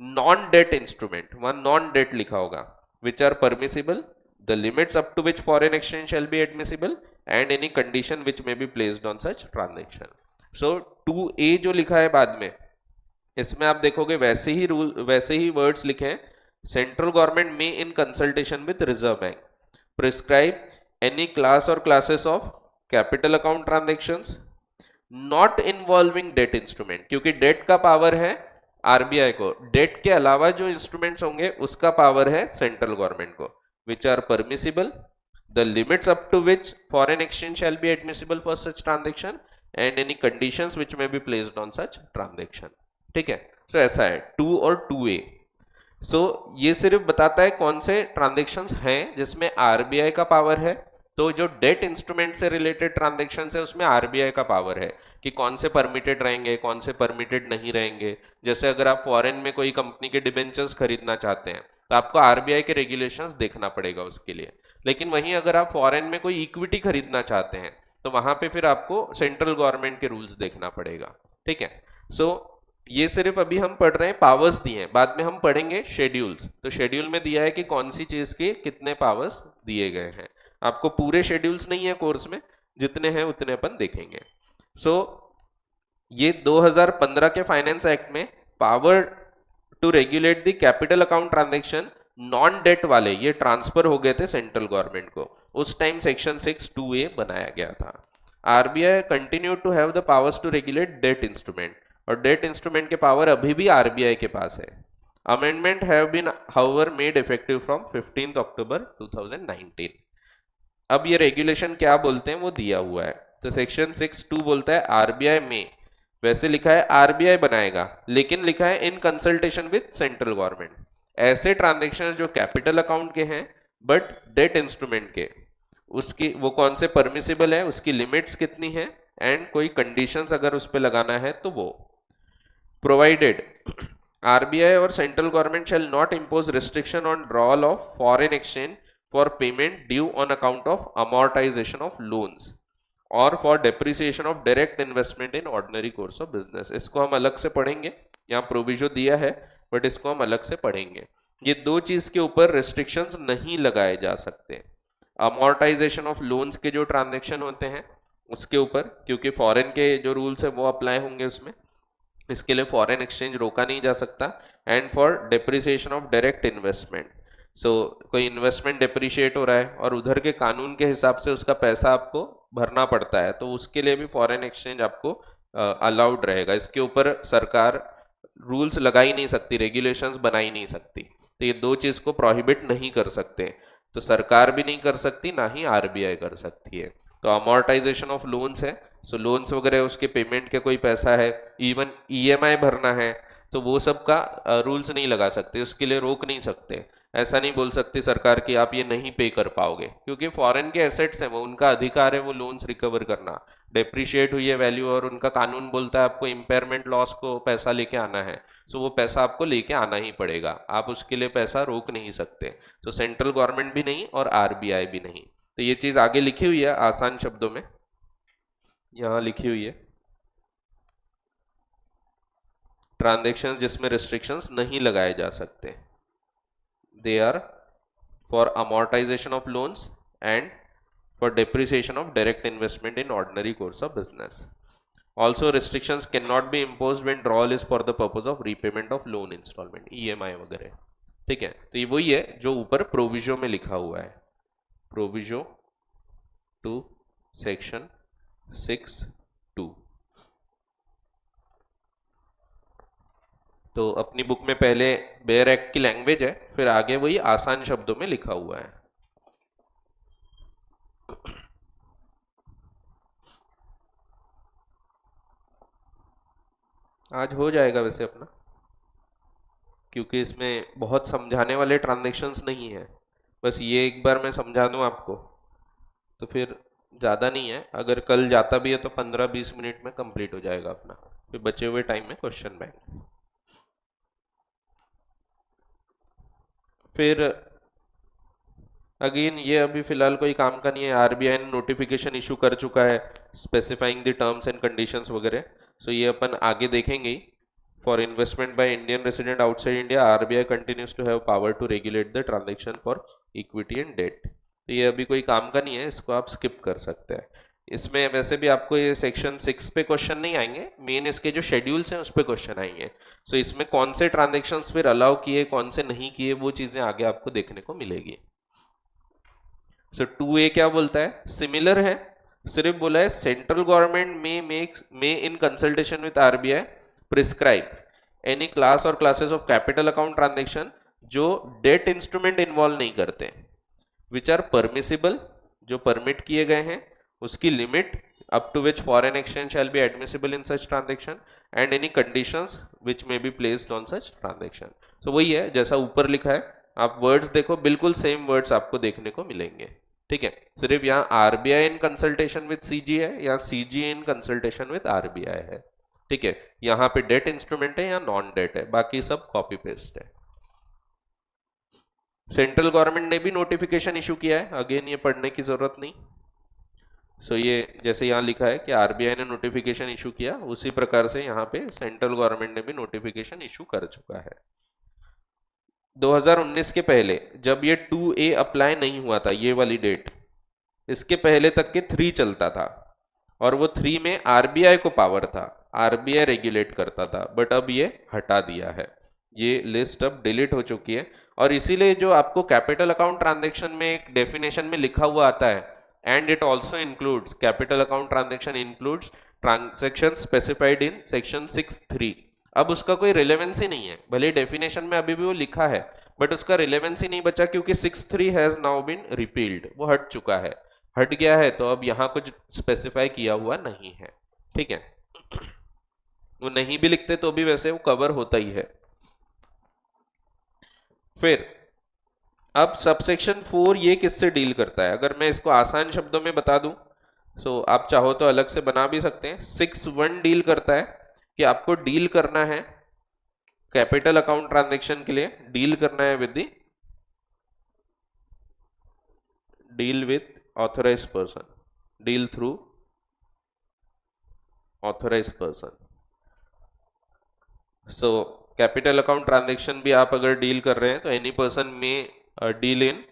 non debt instrument, वहां नॉन डेट लिखा होगा, which are permissible, the limits up to which foreign exchange shall be admissible and any condition which may be placed on such transaction. So 2A जो लिखा है बाद में, इसमें आप देखोगे वैसे ही रूल, वैसे ही वर्ड्स लिखे हैं। Central government may in consultation with reserve bank prescribe any class or classes of capital account transactions not involving debt instrument, क्योंकि डेट का पावर है आरबीआई को, डेट के अलावा जो इंस्ट्रूमेंट्स होंगे उसका पावर है सेंट्रल गवर्नमेंट को, which are permissible, the limits up to which foreign exchange shall be admissible for such transaction and any conditions which may be placed on such transaction। ठीक है, so ऐसा है 2 और 2A। so ये सिर्फ बताता है कौन से ट्रांजेक्शन्स हैं जिसमें आरबीआई का पावर है। तो जो डेट इंस्ट्रूमेंट से रिलेटेड ट्रांजेक्शन्स है उसमें आरबीआई का पावर है कि कौन से परमिटेड रहेंगे, कौन से परमिटेड नहीं रहेंगे। जैसे अगर आप फॉरेन में कोई कंपनी के डिबेंचर्स खरीदना चाहते हैं तो आपको आरबीआई के रेगुलेशंस देखना पड़ेगा उसके लिए। लेकिन वहीं अगर आप फॉरेन में कोई इक्विटी खरीदना चाहते हैं तो वहां पे फिर आपको सेंट्रल गवर्नमेंट के रूल्स देखना पड़ेगा। ठीक है, सो ये सिर्फ अभी हम पढ़ रहे हैं पावर्स दिए हैं, बाद में हम पढ़ेंगे शेड्यूल्स। तो शेड्यूल में दिया है कि कौन सी चीज के कितने पावर्स दिए गए हैं। आपको पूरे शेड्यूल्स नहीं है कोर्स में, जितने हैं उतने अपन देखेंगे। सो ये 2015 के फाइनेंस एक्ट में power to regulate the capital account transaction non debt वाले ये ट्रांसफर हो गए थे सेंट्रल गवर्नमेंट को। उस टाइम सेक्शन 6(2)(a) बनाया गया था। RBI continue to have the powers to regulate debt instrument, और डेट इंस्ट्रूमेंट के पावर अभी भी आरबीआई के पास है। Amendment have been however made effective from 15 October 2019। अब ये रेगुलेशन क्या बोलते हैं वो दिया हुआ है। तो सेक्शन 6(2) बोलता है आरबीआई में, वैसे लिखा है आरबीआई बनाएगा, लेकिन लिखा है इन कंसल्टेशन विद सेंट्रल गवर्नमेंट, ऐसे ट्रांजेक्शंस जो कैपिटल अकाउंट के हैं बट डेट इंस्ट्रूमेंट के, उसकी वो कौन से परमिसिबल है, उसकी लिमिट्स कितनी है, एंड कोई कंडीशंस अगर उस पर लगाना है तो वो। प्रोवाइडेड आरबीआई और central government shall not impose restriction on drawal of foreign exchange for payment due on account of amortization of loans or for depreciation of direct investment in ordinary course of business. इसको हम अलग से पढ़ेंगे, यहाँ proviso दिया है but इसको हम अलग से पढ़ेंगे। ये दो चीज के ऊपर रिस्ट्रिक्शंस नहीं लगाए जा सकते। अमोर्टाइजेशन ऑफ लोन्स के जो ट्रांजेक्शन होते हैं उसके ऊपर, क्योंकि फॉरेन के जो रूल्स है वो अप्लाई होंगे उसमें, इसके लिए फॉरेन एक्सचेंज रोका नहीं जा सकता। And for depreciation of direct investment, so कोई इन्वेस्टमेंट डिप्रिशिएट हो रहा है और उधर के कानून के हिसाब से उसका पैसा आपको भरना पड़ता है, तो उसके लिए भी फॉरेन एक्सचेंज आपको अलाउड रहेगा। इसके ऊपर सरकार रूल्स लगा ही नहीं सकती, रेगुलेशंस बना ही नहीं सकती। तो ये दो चीज़ को प्रोहिबिट नहीं कर सकते, तो सरकार भी नहीं कर सकती, ना ही आरबीआई कर सकती है। तो अमोर्टाइजेशन ऑफ लोन्स है, सो लोन्स वगैरह उसके पेमेंट के कोई पैसा है, इवन ईएमआई भरना है, तो वो सब का रूल्स नहीं लगा सकते, उसके लिए रोक नहीं सकते। ऐसा नहीं बोल सकती सरकार कि आप ये नहीं पे कर पाओगे, क्योंकि फॉरेन के एसेट्स हैं, वो उनका अधिकार है वो लोन्स रिकवर करना। डेप्रिशिएट हुई है वैल्यू और उनका कानून बोलता है आपको इम्पेयरमेंट लॉस को पैसा लेके आना है, सो वो पैसा आपको लेके आना ही पड़ेगा, आप उसके लिए पैसा रोक नहीं सकते। तो सेंट्रल गवर्नमेंट भी नहीं और आरबीआई भी नहीं। तो ये चीज़ आगे लिखी हुई है आसान शब्दों में, यहाँ लिखी हुई है ट्रांजेक्शन जिसमें रिस्ट्रिक्शंस नहीं लगाए जा सकते, they are for amortization of loans and for depreciation of direct investment in ordinary course of business. Also restrictions cannot be imposed when drawal is for the purpose of repayment of loan installment, EMI वगैरह। ठीक है, तो ये वही है जो ऊपर proviso में लिखा हुआ है, प्रोविजो टू सेक्शन 6(2). तो अपनी बुक में पहले बेयर एक्ट की लैंग्वेज है, फिर आगे वही आसान शब्दों में लिखा हुआ है। आज हो जाएगा वैसे अपना, क्योंकि इसमें बहुत समझाने वाले ट्रांजेक्शन्स नहीं है, बस ये एक बार मैं समझा दूं आपको तो फिर ज़्यादा नहीं है, अगर कल जाता भी है तो 15-20 मिनट में कंप्लीट हो जाएगा अपना, फिर बचे हुए टाइम में क्वेश्चन बैंक। फिर अगेन ये अभी फिलहाल कोई काम का नहीं है, आरबीआई ने नोटिफिकेशन इशू कर चुका है specifying the terms and conditions वगैरह, सो ये अपन आगे देखेंगे ही। For investment by Indian resident outside India, RBI continues to have power to regulate the transaction for equity and debt. तो ये अभी कोई काम का नहीं है, इसको आप स्किप कर सकते हैं। इसमें वैसे भी आपको ये सेक्शन 6 पे क्वेश्चन नहीं आएंगे, मेन इसके जो शेड्यूल्स हैं उस पे क्वेश्चन आएंगे। सो इसमें कौन से ट्रांजेक्शन्स फिर अलाउ किए, कौन से नहीं किए, वो चीज़ें आगे आपको देखने को मिलेगी। सो 2A क्या बोलता है, सिमिलर है, सिर्फ बोला है central government may in consultation with RBI prescribe any class or classes of capital account transaction जो डेट इंस्ट्रूमेंट इन्वॉल्व नहीं करते, विच आर परमिसिबल, जो परमिट किए गए हैं, उसकी limit up to which foreign exchange shall be admissible in such transaction and any conditions which may be placed on such transaction. So वही है जैसा ऊपर लिखा है, आप वर्ड्स देखो बिल्कुल सेम वर्ड्स आपको देखने को मिलेंगे। ठीक है, सिर्फ यहाँ RBI in consultation with CG है या CG in consultation with RBI है। ठीक है, यहाँ पे डेट इंस्ट्रूमेंट है या नॉन डेट है, बाकी सब कॉपी पेस्ट है। सेंट्रल गवर्नमेंट ने भी नोटिफिकेशन इशू किया है, अगेन ये पढ़ने की जरूरत नहीं। सो ये जैसे यहाँ लिखा है कि आरबीआई ने नोटिफिकेशन इशू किया, उसी प्रकार से यहाँ पे सेंट्रल गवर्नमेंट ने भी नोटिफिकेशन इशू कर चुका है। 2019 के पहले जब ये 2A अप्लाई नहीं हुआ था, ये वाली डेट, इसके पहले तक के 3 चलता था, और वो 3 में आरबीआई को पावर था, आरबीआई रेगुलेट करता था, बट अब ये हटा दिया है, ये लिस्ट अब डिलीट हो चुकी है। और इसीलिए जो आपको कैपिटल अकाउंट ट्रांजेक्शन में एक डेफिनेशन में लिखा हुआ आता है, and it also includes, capital account transaction includes transaction specified in section 6(3), अब उसका कोई रिलेवेंस ही नहीं है, भले डेफिनेशन में अभी भी वो लिखा है, बट उसका रिलेवेंस ही नहीं बचा, क्योंकि 6(3) हैज नाउ बीन रिपील्ड, वो हट चुका है, हट गया है, तो अब यहाँ कुछ स्पेसिफाई किया हुआ नहीं है। ठीक है, वो नहीं भी लिखते तो भी वैसे वो कवर होता ही है। फिर अब सबसेक्शन 4 ये किससे डील करता है, अगर मैं इसको आसान शब्दों में बता दूं, सो आप चाहो तो अलग से बना भी सकते हैं। 6(1) डील करता है कि आपको डील करना है कैपिटल अकाउंट ट्रांजेक्शन के लिए, डील करना है with deal with authorised person, deal through authorised person. So capital account transaction भी आप अगर डील कर रहे हैं तो एनी पर्सन में deal in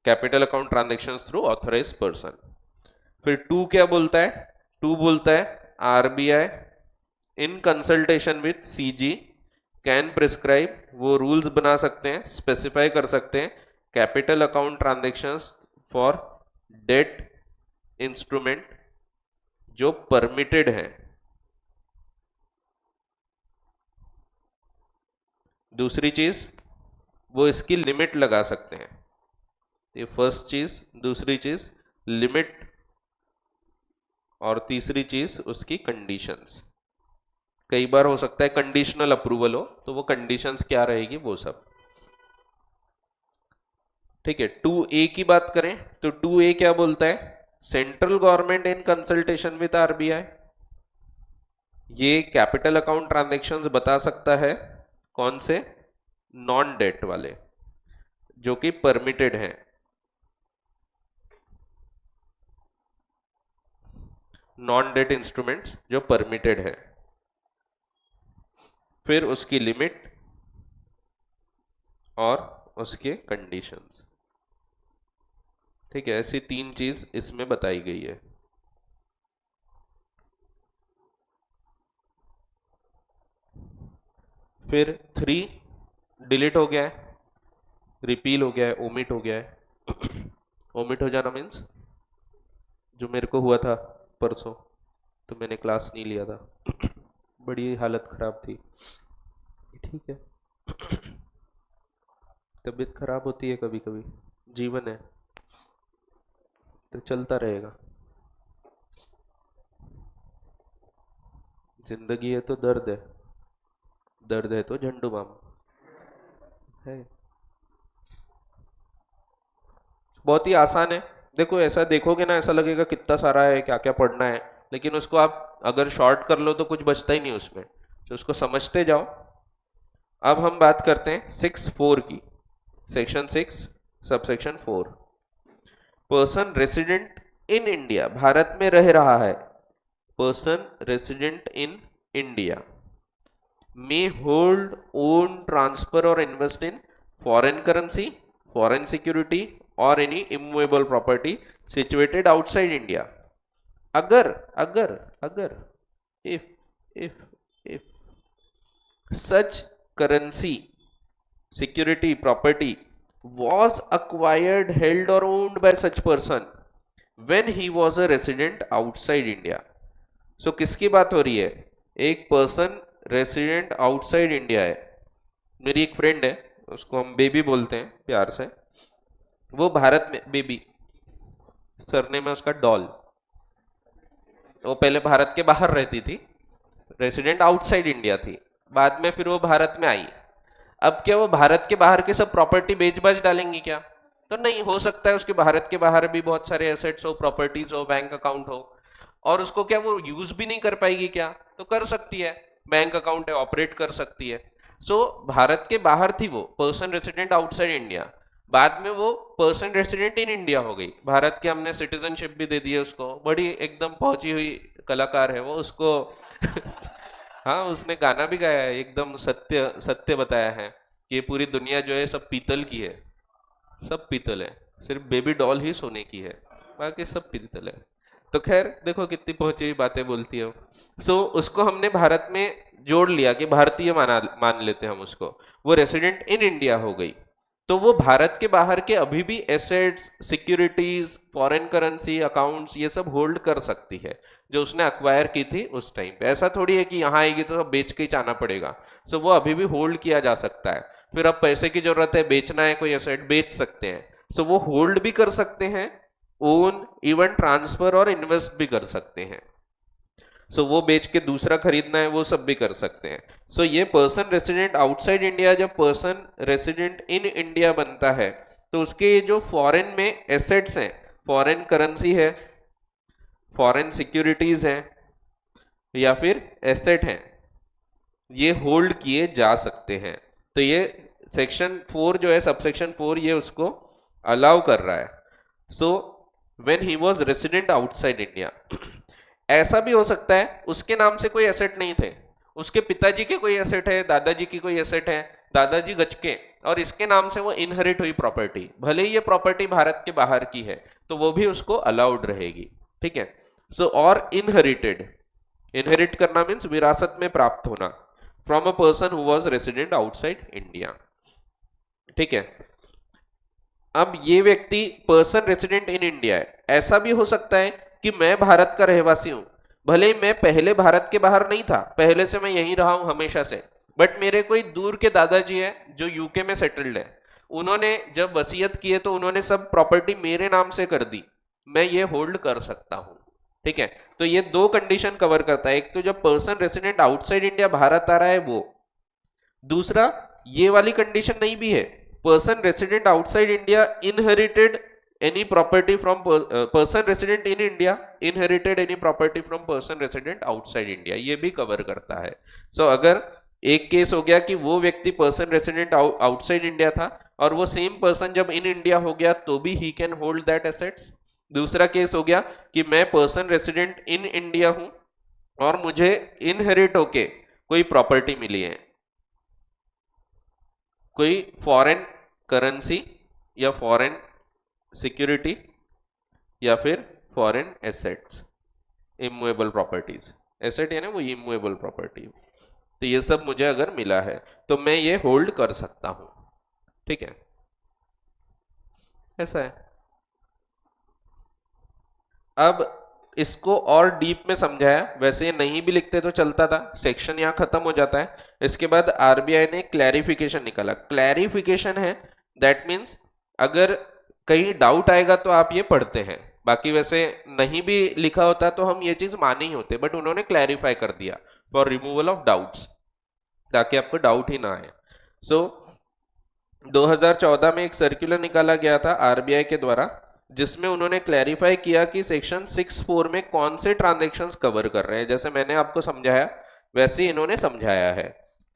capital account transaction through authorised person. फिर 2 क्या बोलता है, 2 बोलता है RBI in consultation with CG can prescribe, वो रूल्स बना सकते हैं, स्पेसिफाई कर सकते हैं capital account transactions for debt instrument जो परमिटेड हैं। दूसरी चीज, वो इसकी लिमिट लगा सकते हैं, ये फर्स्ट चीज। दूसरी चीज लिमिट, और तीसरी चीज उसकी कंडीशंस। कई बार हो सकता है कंडीशनल अप्रूवल हो, तो वो कंडीशंस क्या रहेगी वो सब। ठीक है, 2A की बात करें तो 2A क्या बोलता है, central government in consultation with RBI, ये कैपिटल अकाउंट ट्रांजेक्शंस बता सकता है, कौन से, नॉन डेट वाले जो कि परमिटेड हैं, नॉन डेट इंस्ट्रूमेंट्स जो परमिटेड है। फिर उसकी लिमिट और उसके कंडीशंस। ठीक है, ऐसी 3 चीज इसमें बताई गई है। फिर 3 डिलीट हो गया है, रिपील हो गया है, ओमिट हो गया है। ओमिट हो जाना मीन्स जो मेरे को हुआ था परसों, तो मैंने क्लास नहीं लिया था, बड़ी हालत खराब थी। ठीक है, तबीयत खराब होती है कभी कभी, जीवन है तो चलता रहेगा, जिंदगी है तो दर्द है, दर्द है तो झंडू बाम है। बहुत ही आसान है, देखो ऐसा देखोगे ना, ऐसा लगेगा कितना सारा है, क्या क्या पढ़ना है, लेकिन उसको आप अगर शॉर्ट कर लो तो कुछ बचता ही नहीं उसमें, तो उसको समझते जाओ। अब हम बात करते हैं 6(4) की, section 6 subsection 4। Person resident in India, Bharat में रह रहा है, person resident in India may hold, own, transfer or invest in foreign currency, foreign security or any immovable property situated outside India. अगर अगर अगर if if such currency, security, property was acquired, held or owned by such person when he was a resident outside India. So किसकी बात हो रही है? एक person resident outside India है। मेरी एक फ्रेंड है, उसको हम बेबी बोलते हैं प्यार से। वो भारत में, बेबी सरनेम है उसका डॉल। वो पहले भारत के बाहर रहती थी, रेसिडेंट आउटसाइड इंडिया थी, बाद में फिर वो भारत में आई। अब क्या वो भारत के बाहर के सब प्रॉपर्टी बेच बाच डालेंगी क्या? तो नहीं, हो सकता है उसके भारत के बाहर भी बहुत सारे एसेट्स हो, प्रॉपर्टीज हो, बैंक अकाउंट हो, और उसको क्या वो यूज भी नहीं कर पाएगी क्या? तो कर सकती है, बैंक अकाउंट है, ऑपरेट कर सकती है। सो भारत के बाहर थी वो, पर्सन रेसिडेंट आउटसाइड इंडिया, बाद में वो पर्सन रेसिडेंट इन इंडिया हो गई, भारत की हमने सिटीजनशिप भी दे दी है उसको, बड़ी एकदम पहुंची हुई कलाकार है वो, उसको हाँ, उसने गाना भी गाया है, एकदम सत्य सत्य बताया है कि ये पूरी दुनिया जो है सब पीतल की है, सब पीतल है, सिर्फ बेबी डॉल ही सोने की है, बाकी सब पीतल है। तो खैर देखो कितनी पहुंची हुई बातें बोलती है। सो उसको हमने भारत में जोड़ लिया कि भारतीय मान लेते हैं हम उसको, वो रेसिडेंट इन इंडिया हो गई। तो वो भारत के बाहर के अभी भी assets, securities, foreign currency, accounts, ये सब होल्ड कर सकती है जो उसने अक्वायर की थी उस टाइम पे। ऐसा थोड़ी है कि यहाँ आएगी तो बेच के ही जाना पड़ेगा। सो वो अभी भी होल्ड किया जा सकता है। फिर अब पैसे की जरूरत है, बेचना है कोई एसेट, बेच सकते हैं। सो वो होल्ड भी कर सकते हैं, ओन, इवन ट्रांसफर और इन्वेस्ट भी कर सकते हैं। सो वो बेच के दूसरा खरीदना है, वो सब भी कर सकते हैं। सो ये पर्सन रेसिडेंट आउटसाइड इंडिया जब पर्सन रेसिडेंट इन इंडिया बनता है, तो उसके जो फॉरेन में एसेट्स हैं, फॉरेन करेंसी है, फॉरेन सिक्योरिटीज हैं, या फिर एसेट हैं, ये होल्ड किए जा सकते हैं। तो ये सेक्शन 4 जो है, सबसेक्शन 4, ये उसको अलाउ कर रहा है। So when he was resident outside India, ऐसा भी हो सकता है उसके नाम से कोई एसेट नहीं थे, उसके पिताजी के कोई एसेट है, दादाजी की कोई एसेट है, दादाजी गजके, और इसके नाम से वो इनहेरिट हुई प्रॉपर्टी, भले ही ये प्रॉपर्टी भारत के बाहर की है, तो वो भी उसको अलाउड रहेगी। ठीक है। सो और इनहेरिटेड, इनहेरिट करना मीन्स विरासत में प्राप्त होना, from a person who was resident outside India. ठीक है। अब ये व्यक्ति पर्सन रेसिडेंट इन इंडिया है। ऐसा भी हो सकता है कि मैं भारत का रहवासी हूं, भले ही मैं पहले भारत के बाहर नहीं था, पहले से मैं यहीं रहा हूं हमेशा से, बट मेरे कोई दूर के दादाजी है जो यूके में सेटल्ड है, उन्होंने जब वसीयत की है तो उन्होंने सब प्रॉपर्टी मेरे नाम से कर दी, मैं ये होल्ड कर सकता हूं। ठीक है। तो ये दो कंडीशन कवर करता है, एक तो जब person resident outside India Bharat आ रहा है वो, दूसरा ये वाली कंडीशन नहीं भी है, person resident outside India inherited any property from person resident in India inherited any property from person resident outside India, ये भी कवर करता है। सो अगर एक केस हो गया कि वो व्यक्ति पर्सन रेसिडेंट आउटसाइड इंडिया था और वो सेम पर्सन जब इन इंडिया हो गया तो भी he can hold that assets. दूसरा केस हो गया कि मैं पर्सन रेसिडेंट इन इंडिया हूं और मुझे इनहेरिट होके कोई प्रॉपर्टी मिली है, कोई फॉरेन करेंसी या फॉरेन सिक्योरिटी या फिर foreign assets, immovable properties, asset है ना वो इमूवेबल प्रॉपर्टी, तो ये सब मुझे अगर मिला है तो मैं ये होल्ड कर सकता हूं। ठीक है, ऐसा है। अब इसको और डीप में समझाया, वैसे ये नहीं भी लिखते तो चलता था, सेक्शन यहां खत्म हो जाता है। इसके बाद आरबीआई ने क्लैरिफिकेशन निकाला। क्लैरिफिकेशन है दैट मीन्स अगर कहीं डाउट आएगा तो आप ये पढ़ते हैं, बाकी वैसे नहीं भी लिखा होता तो हम ये चीज माने ही होते, बट उन्होंने क्लैरिफाई कर दिया फॉर रिमूवल ऑफ डाउट्स, ताकि आपको डाउट ही ना आए। सो 2014 में एक सर्कुलर निकाला गया था आरबीआई के द्वारा, जिसमें उन्होंने क्लैरिफाई किया कि सेक्शन 6(4) में कौन से ट्रांजैक्शंस कवर कर रहे हैं। जैसे मैंने आपको समझाया वैसे ही इन्होंने समझाया है।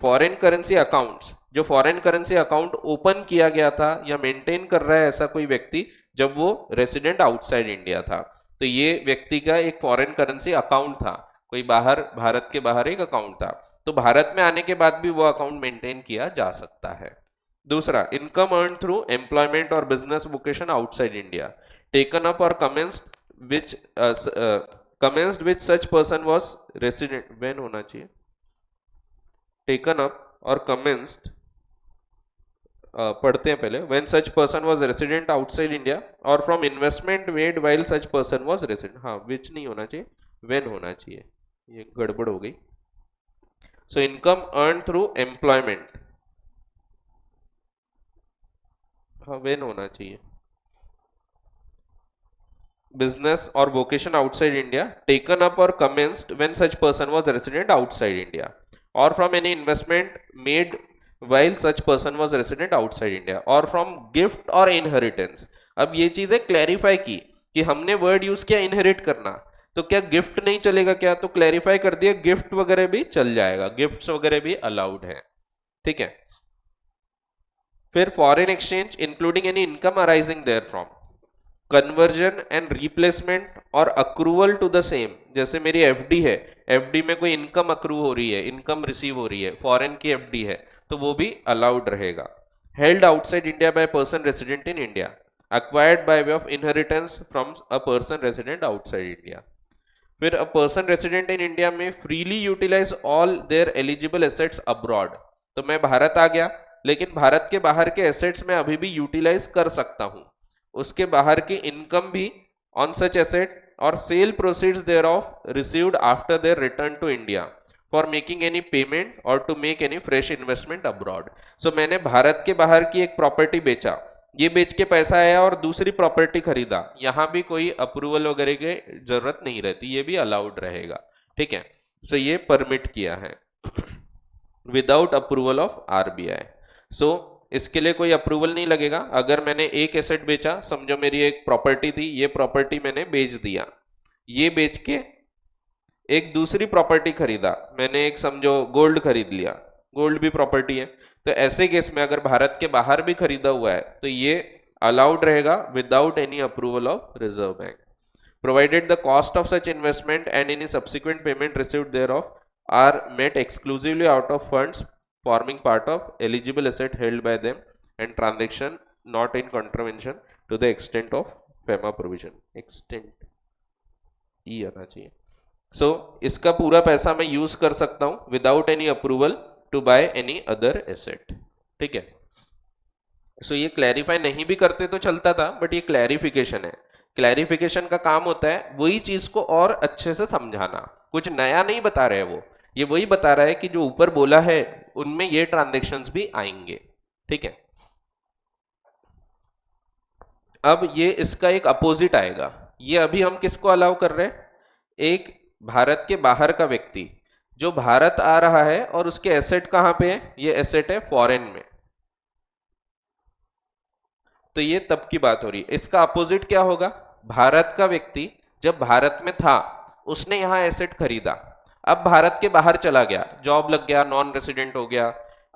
फॉरेन करेंसी अकाउंट्स, जो फॉरेन करेंसी अकाउंट ओपन किया गया था या मेंटेन कर रहा है ऐसा कोई व्यक्ति जब वो रेसिडेंट आउटसाइड इंडिया था, तो ये व्यक्ति का एक फॉरेन करेंसी अकाउंट था, कोई बाहर, भारत के बाहर एक अकाउंट था, तो भारत में आने के बाद भी वो अकाउंट मेंटेन किया जा सकता है। दूसरा, इनकम अर्न थ्रू एम्प्लॉयमेंट और business vocation outside India, taken up और commenced which such person was resident, when होना चाहिए, टेकन अप और commenced, पढ़ते हैं पहले, when such person was resident outside India और from investment made while such person was resident, हाँ which नहीं होना चाहिए, when होना चाहिए, ये गड़बड़ हो गई। So income earn through employment, हाँ when होना चाहिए, business or vocation outside India taken up or commenced when such person was resident outside India or from any investment made while such person was resident outside India or from gift or inheritance। अब ये चीजें clarify की कि हमने word use किया inherit करना, तो क्या गिफ्ट नहीं चलेगा क्या, तो क्लैरिफाई कर दिया गिफ्ट वगैरह भी चल जाएगा, गिफ्ट्स वगैरह भी अलाउड है, ठीक है। फिर foreign exchange including any income arising therefrom, conversion and replacement और अक्रूवल टू द सेम, जैसे मेरी एफडी है, एफडी में कोई इनकम अक्रू हो रही है, इनकम रिसीव हो रही है, फॉरेन की एफडी है, तो वो भी अलाउड रहेगा। Held outside India by person resident in India, acquired by way of inheritance from a person resident outside India। फिर a person resident in India में freely utilize all their eligible assets abroad, तो मैं भारत आ गया लेकिन भारत के बाहर के assets में अभी भी यूटिलाइज कर सकता हूं, उसके बाहर की इनकम भी on such asset or sale proceeds thereof received after their return to India for making any payment or to make any fresh investment abroad. So मैंने भारत के बाहर की एक प्रॉपर्टी बेचा, ये बेच के पैसा आया और दूसरी प्रॉपर्टी खरीदा, यहां भी कोई अप्रूवल वगैरह की जरूरत नहीं रहती, ये भी अलाउड रहेगा, ठीक है। सो ये परमिट किया है विदाउट अप्रूवल ऑफ आरबीआई। सो इसके लिए कोई अप्रूवल नहीं लगेगा। अगर मैंने एक एसेट बेचा, समझो मेरी एक प्रॉपर्टी थी, ये प्रॉपर्टी मैंने बेच दिया, ये बेच के एक दूसरी प्रॉपर्टी खरीदा, मैंने एक समझो गोल्ड खरीद लिया, गोल्ड भी प्रॉपर्टी है, तो ऐसे केस में अगर भारत के बाहर भी खरीदा हुआ है तो ये अलाउड रहेगा without any approval of Reserve Bank, provided the cost of such investment and any subsequent payment received thereof are met exclusively out of funds forming part of eligible asset held by them and transaction not in contravention to the extent of FEMA provision, extent ई आना चाहिए। सो इसका पूरा पैसा मैं use कर सकता हूं without any approval to buy any other asset, ठीक है। सो ये क्लैरिफाई नहीं भी करते तो चलता था, बट ये क्लैरिफिकेशन है। क्लैरिफिकेशन का काम होता है वही चीज को और अच्छे से समझाना, कुछ नया नहीं बता रहे वो, ये वही बता रहा है कि जो ऊपर बोला है उनमें ये ट्रांजैक्शंस भी आएंगे, ठीक है। अब ये इसका एक अपोजिट आएगा, ये अभी हम किसको अलाउ कर रहे हैं, एक भारत के बाहर का व्यक्ति जो भारत आ रहा है और उसके एसेट कहां पे है, ये एसेट है फॉरेन में, तो ये तब की बात हो रही है। इसका अपोजिट क्या होगा, भारत का व्यक्ति जब भारत में था उसने यहां एसेट खरीदा, अब भारत के बाहर चला गया, जॉब लग गया, नॉन रेसिडेंट हो गया,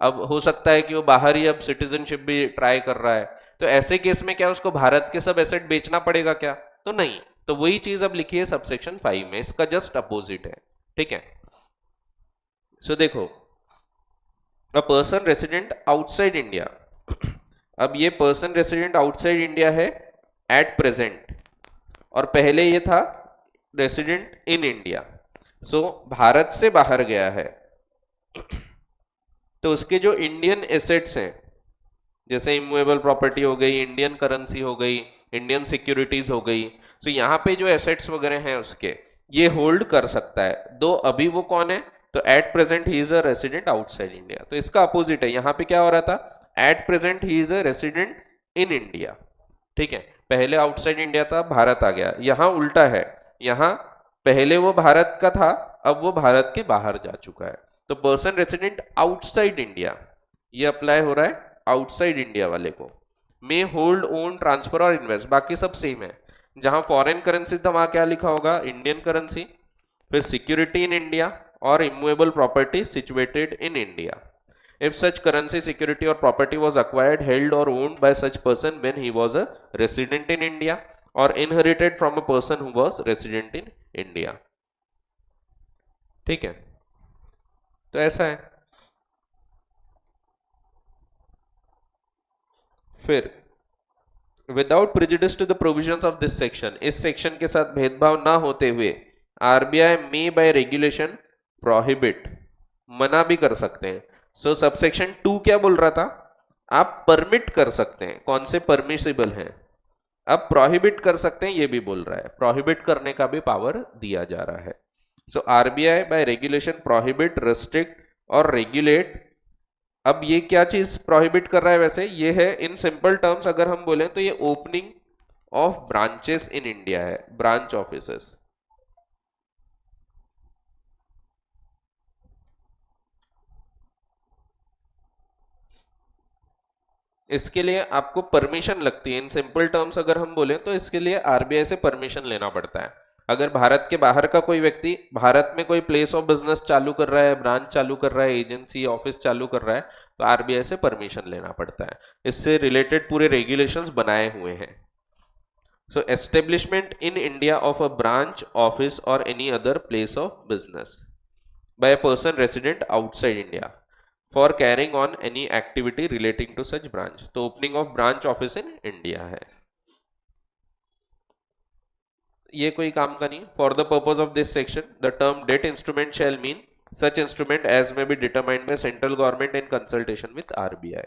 अब हो सकता है कि वो बाहर ही अब सिटीजनशिप भी ट्राई कर रहा है, तो ऐसे केस में क्या उसको भारत के सब एसेट बेचना पड़ेगा क्या, तो नहीं, तो वही चीज अब लिखी है सबसेक्शन 5 में, इसका जस्ट अपोजिट है, ठीक है। सो देखो, अ पर्सन रेसिडेंट आउटसाइड इंडिया, अब ये पर्सन रेसिडेंट आउटसाइड इंडिया है एट प्रेजेंट, और पहले ये था रेसिडेंट इन इंडिया, सो भारत से बाहर गया है, तो उसके जो इंडियन एसेट्स हैं, जैसे इमूवेबल प्रॉपर्टी हो गई, इंडियन करेंसी हो गई, इंडियन सिक्योरिटीज हो गई, सो यहाँ पे जो एसेट्स वगैरह हैं उसके ये होल्ड कर सकता है, दो अभी वो कौन है, तो at present he is a resident outside India. तो इसका अपोजिट है, यहाँ पे क्या हो रहा था, at present he is a resident in India, ठीक है, पहले आउटसाइड इंडिया था, भारत आ गया, यहाँ उल्टा है, यहाँ पहले वो भारत का था, अब वो भारत के बाहर जा चुका है, तो पर्सन रेसिडेंट आउटसाइड इंडिया ये अप्लाई हो रहा है आउटसाइड इंडिया वाले को। मे होल्ड, ओन, ट्रांसफर और इन्वेस्ट, बाकी सब सेम है। जहां फॉरेन करेंसी था वहां क्या लिखा होगा, इंडियन करेंसी। फिर सिक्योरिटी इन इंडिया और immovable property situated in India. If such currency, security or property was acquired, held or owned by such person when he was a resident in India or inherited from a person who was resident in India। ठीक है, तो ऐसा है। फिर without prejudice to the provisions of this section, इस section के साथ भेदभाव ना होते हुए RBI may by regulation prohibit, मना भी कर सकते हैं। सो सबसेक्शन 2 क्या बोल रहा था, आप परमिट कर सकते हैं, कौन से परमिसिबल हैं। अब प्रोहिबिट कर सकते हैं ये भी बोल रहा है, प्रोहिबिट करने का भी पावर दिया जा रहा है। So RBI by regulation prohibit, restrict और रेगुलेट। अब ये क्या चीज प्रोहिबिट कर रहा है, वैसे ये है इन सिंपल टर्म्स अगर हम बोलें तो ये opening of branches in India है, ब्रांच ऑफिसेस। इसके लिए आपको परमिशन लगती है, इन सिंपल टर्म्स अगर हम बोले तो इसके लिए आरबीआई से परमिशन लेना पड़ता है। अगर भारत के बाहर का कोई व्यक्ति भारत में कोई प्लेस ऑफ बिजनेस चालू कर रहा है, ब्रांच चालू कर रहा है, एजेंसी ऑफिस चालू कर रहा है, तो आरबीआई से परमिशन लेना पड़ता है। इससे रिलेटेड पूरे रेगुलेशंस बनाए हुए हैं। So establishment in India of a branch office or any other place of business by a person resident outside India for carrying on any activity relating to such branch. तो opening of branch office in India है, ये कोई काम का नहीं। For the purpose of this section the term debt instrument shall mean such instrument as may be determined by central government in consultation with RBI.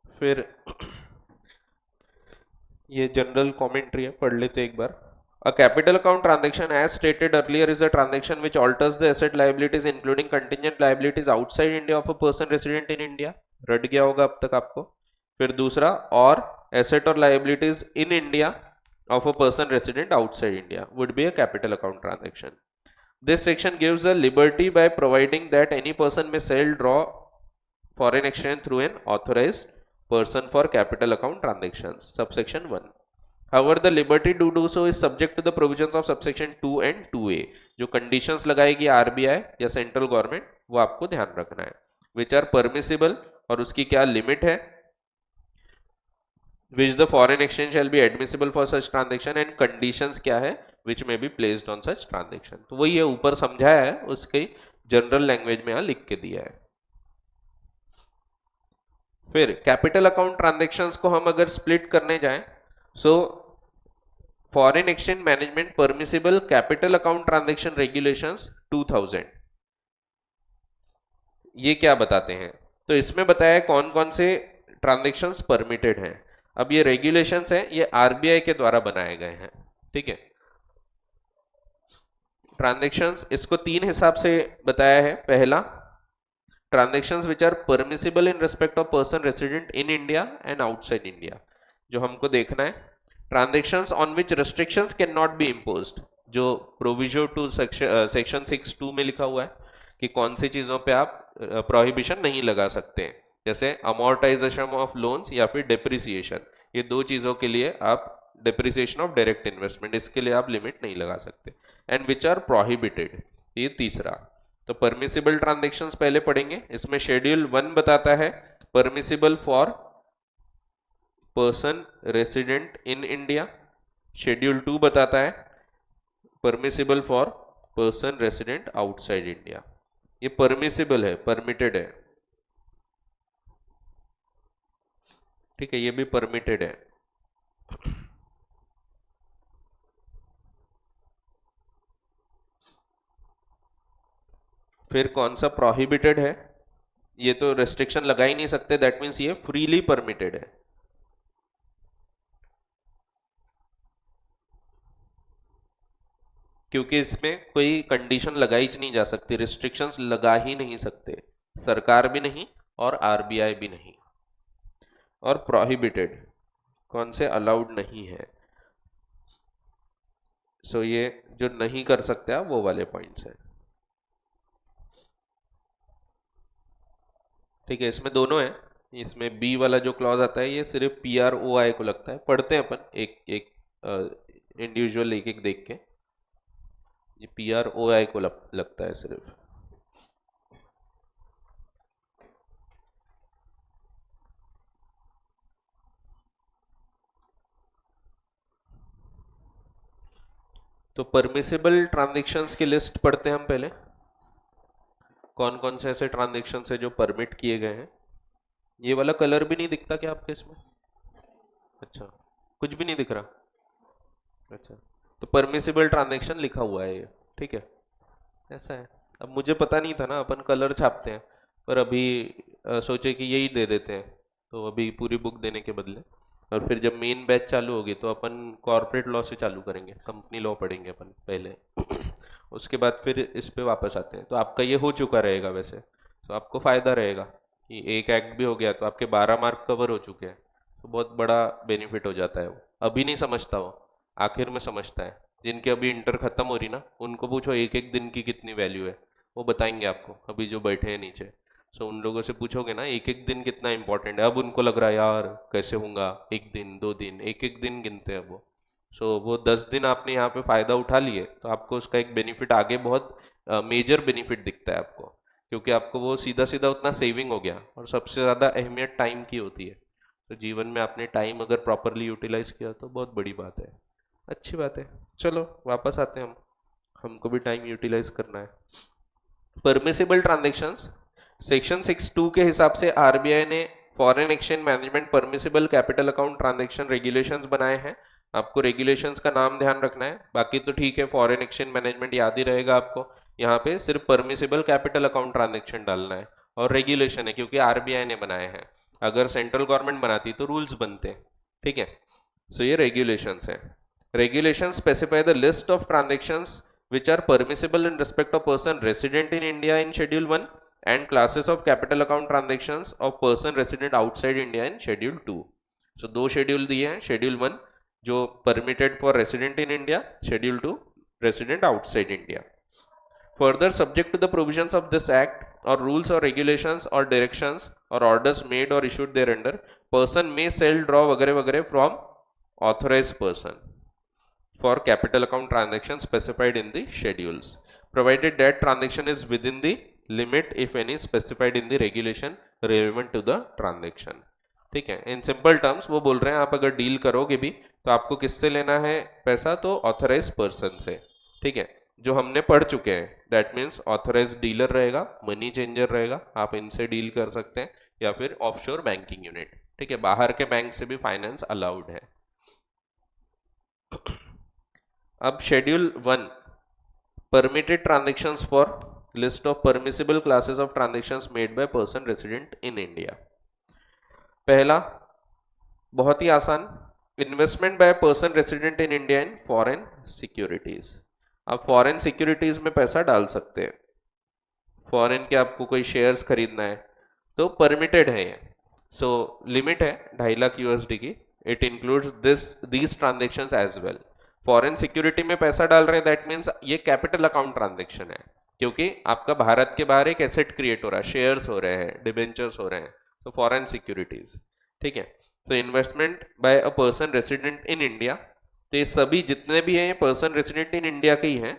फिर ये general commentary है, पढ़ लेते एक बार। A capital account transaction, as stated earlier, is a transaction which alters the asset liabilities, including contingent liabilities outside India of a person resident in India। रट गया होगा अब तक आपको। फिर दूसरा, और asset or liabilities in India of a person resident outside India would be a capital account transaction। This section gives a liberty by providing that any person may sell, draw foreign exchange through an authorized person for capital account transactions। Subsection 1। However, the liberty to do so is subject to the provisions of subsection 2 and 2A। जो conditions लगाएगी RBI या central government वो आपको ध्यान रखना है, which are permissible, और उसकी क्या लिमिट है, which the foreign exchange shall be admissible for such transaction, and conditions क्या है which may be placed on such transaction। तो वही है, ऊपर समझाया है, उसकी जनरल लैंग्वेज में यहाँ लिख के दिया है। फिर कैपिटल अकाउंट ट्रांजेक्शन्स को हम अगर स्प्लिट करने जाएं, so foreign exchange management permissible capital account transaction regulations 2000, ये क्या बताते हैं, तो इसमें बताया कौन कौन से ट्रांजैक्शंस परमिटेड हैं। अब ये रेगुलेशंस हैं, ये आरबीआई के द्वारा बनाए गए हैं, ठीक है। ट्रांजैक्शंस इसको 3 हिसाब से बताया है। पहला, transactions which are permissible in respect of person resident in India and outside India, जो हमको देखना है। Transactions on which restrictions can not be imposed, जो प्रोविजन टू सेक्शन 6(2) में लिखा हुआ है कि कौन सी चीज़ों पे आप प्रोहिबिशन नहीं लगा सकते हैं, जैसे अमोर्टाइजेशन ऑफ लोन्स या फिर डेप्रिसिएशन। ये दो चीज़ों के लिए आप, डेप्रिसिएशन ऑफ डायरेक्ट इन्वेस्टमेंट, इसके लिए आप लिमिट नहीं लगा सकते। एंड विच आर प्रोहिबिटेड, ये तीसरा। तो परमिसिबल ट्रांजैक्शंस पहले पढ़ेंगे। इसमें शेड्यूल 1 बताता है permissible for person resident in India, schedule 2 बताता है permissible for person resident outside India. ये परमिसिबल है, परमिटेड है, ठीक है, ये भी परमिटेड है। फिर कौन सा प्रोहिबिटेड है, ये तो रेस्ट्रिक्शन लगा ही नहीं सकते, दैट मीन्स ये फ्रीली परमिटेड है। क्योंकि इसमें कोई कंडीशन लगाई नहीं जा सकती, रिस्ट्रिक्शंस लगा ही नहीं सकते, सरकार भी नहीं और आरबीआई भी नहीं। और प्रोहिबिटेड कौन से अलाउड नहीं है। सो ये जो नहीं कर सकते आप वो वाले पॉइंट्स हैं। ठीक है, इसमें दोनों है। इसमें बी वाला जो क्लॉज आता है ये सिर्फ पी आर ओ आई को लगता है, पढ़ते हैं अपन एक एक इंडिविजुअल एक एक देख के। ये पी आर ओ आई को लगता है सिर्फ। तो परमिसिबल ट्रांजेक्शन्स की लिस्ट पढ़ते हैं हम पहले। कौन कौन से ऐसे ट्रांजेक्शन्स है जो परमिट किए गए हैं। ये वाला कलर भी नहीं दिखता क्या आपके इसमें? अच्छा, कुछ भी नहीं दिख रहा। अच्छा, तो परमिसिबल ट्रांजेक्शन लिखा हुआ है ये, ठीक है, ऐसा है। अब मुझे पता नहीं था ना, अपन कलर छापते हैं, पर अभी सोचे कि यही दे देते हैं, तो अभी पूरी बुक देने के बदले। और फिर जब मेन बैच चालू होगी तो अपन कॉर्पोरेट लॉ से चालू करेंगे, कंपनी लॉ पढ़ेंगे अपन पहले उसके बाद फिर इस पे वापस आते हैं। तो आपका ये हो चुका रहेगा वैसे, तो आपको फ़ायदा रहेगा कि एक एक्ट भी हो गया तो आपके 12 मार्क कवर हो चुके हैं, तो बहुत बड़ा बेनिफिट हो जाता है। वो अभी नहीं समझता, वो आखिर में समझता है। जिनके अभी इंटर ख़त्म हो रही ना, उनको पूछो एक एक दिन की कितनी वैल्यू है, वो बताएंगे आपको, अभी जो बैठे हैं नीचे। सो उन लोगों से पूछोगे ना एक एक दिन कितना इंपॉर्टेंट है, अब उनको लग रहा है यार कैसे होगा, एक दिन 2 दिन, एक एक दिन गिनते हैं वो। सो वो 10 दिन आपने यहाँ पे फ़ायदा उठा लिए तो आपको उसका एक बेनिफिट आगे बहुत मेजर बेनिफिट दिखता है आपको, क्योंकि आपको वो सीधा सीधा उतना सेविंग हो गया। और सबसे ज़्यादा अहमियत टाइम की होती है, तो जीवन में आपने टाइम अगर प्रॉपरली यूटिलाइज किया तो बहुत बड़ी बात है, अच्छी बात है। चलो वापस आते हैं हम, हमको भी टाइम यूटिलाइज करना है। परमिसिबल ट्रांजेक्शन्स, सेक्शन 6(2) के हिसाब से आरबीआई ने foreign exchange management permissible capital account transaction regulations बनाए हैं। आपको रेगुलेशंस का नाम ध्यान रखना है, बाकी तो ठीक है, फॉरेन एक्सचेंज मैनेजमेंट याद ही रहेगा आपको। यहाँ पे सिर्फ परमिसिबल कैपिटल अकाउंट ट्रांजेक्शन डालना है, और रेगुलेशन है क्योंकि आरबीआई ने बनाए हैं। अगर सेंट्रल गवर्नमेंट बनाती तो रूल्स बनते हैं, ठीक है। सो ये रेगुलेशंस है। Regulations specify the list of transactions which are permissible in respect of person resident in India in Schedule 1 and classes of capital account transactions of person resident outside India in Schedule 2. So दो schedule दिए हैं, Schedule 1 जो permitted for resident in India, Schedule 2 resident outside India. Further, subject to the provisions of this act or rules or regulations or directions or orders made or issued thereunder, person may sell, draw वगैरह वगैरह from authorized person for capital account transactions specified in the schedules, provided that transaction is within the limit if any specified in the regulation relevant to the transaction। ठीक है, in simple terms वो बोल रहे हैं आप अगर deal करोगे भी तो आपको किससे लेना है पैसा, तो ऑथराइज पर्सन से, ठीक है, जो हमने पढ़ चुके हैं। दैट मीन्स ऑथराइज डीलर रहेगा, मनी चेंजर रहेगा, आप इनसे डील कर सकते हैं, या फिर ऑफशोर बैंकिंग यूनिट, ठीक है, बाहर के बैंक से भी फाइनेंस अलाउड है। अब schedule 1 permitted transactions for list of permissible classes of transactions made by person resident in India. पहला बहुत ही आसान, investment by person resident in India in foreign securities. आप फॉरेन सिक्योरिटीज में पैसा डाल सकते हैं, फॉरेन के आपको कोई शेयर्स खरीदना है तो परमिटेड है ये। सो लिमिट है 2.5 लाख यूएसडी की, it includes these transactions as well. Foreign security में पैसा डाल रहे हैं, दैट मीन्स ये कैपिटल अकाउंट ट्रांजेक्शन है, क्योंकि आपका भारत के बाहर एक एसेट क्रिएट हो रहा है, शेयर्स हो रहे हैं, डिबेंचर्स हो रहे हैं, तो फॉरेन सिक्योरिटीज, ठीक है। तो investment by a person resident in India, तो ये सभी जितने भी हैं पर्सन रेसिडेंट इन इंडिया के ही हैं।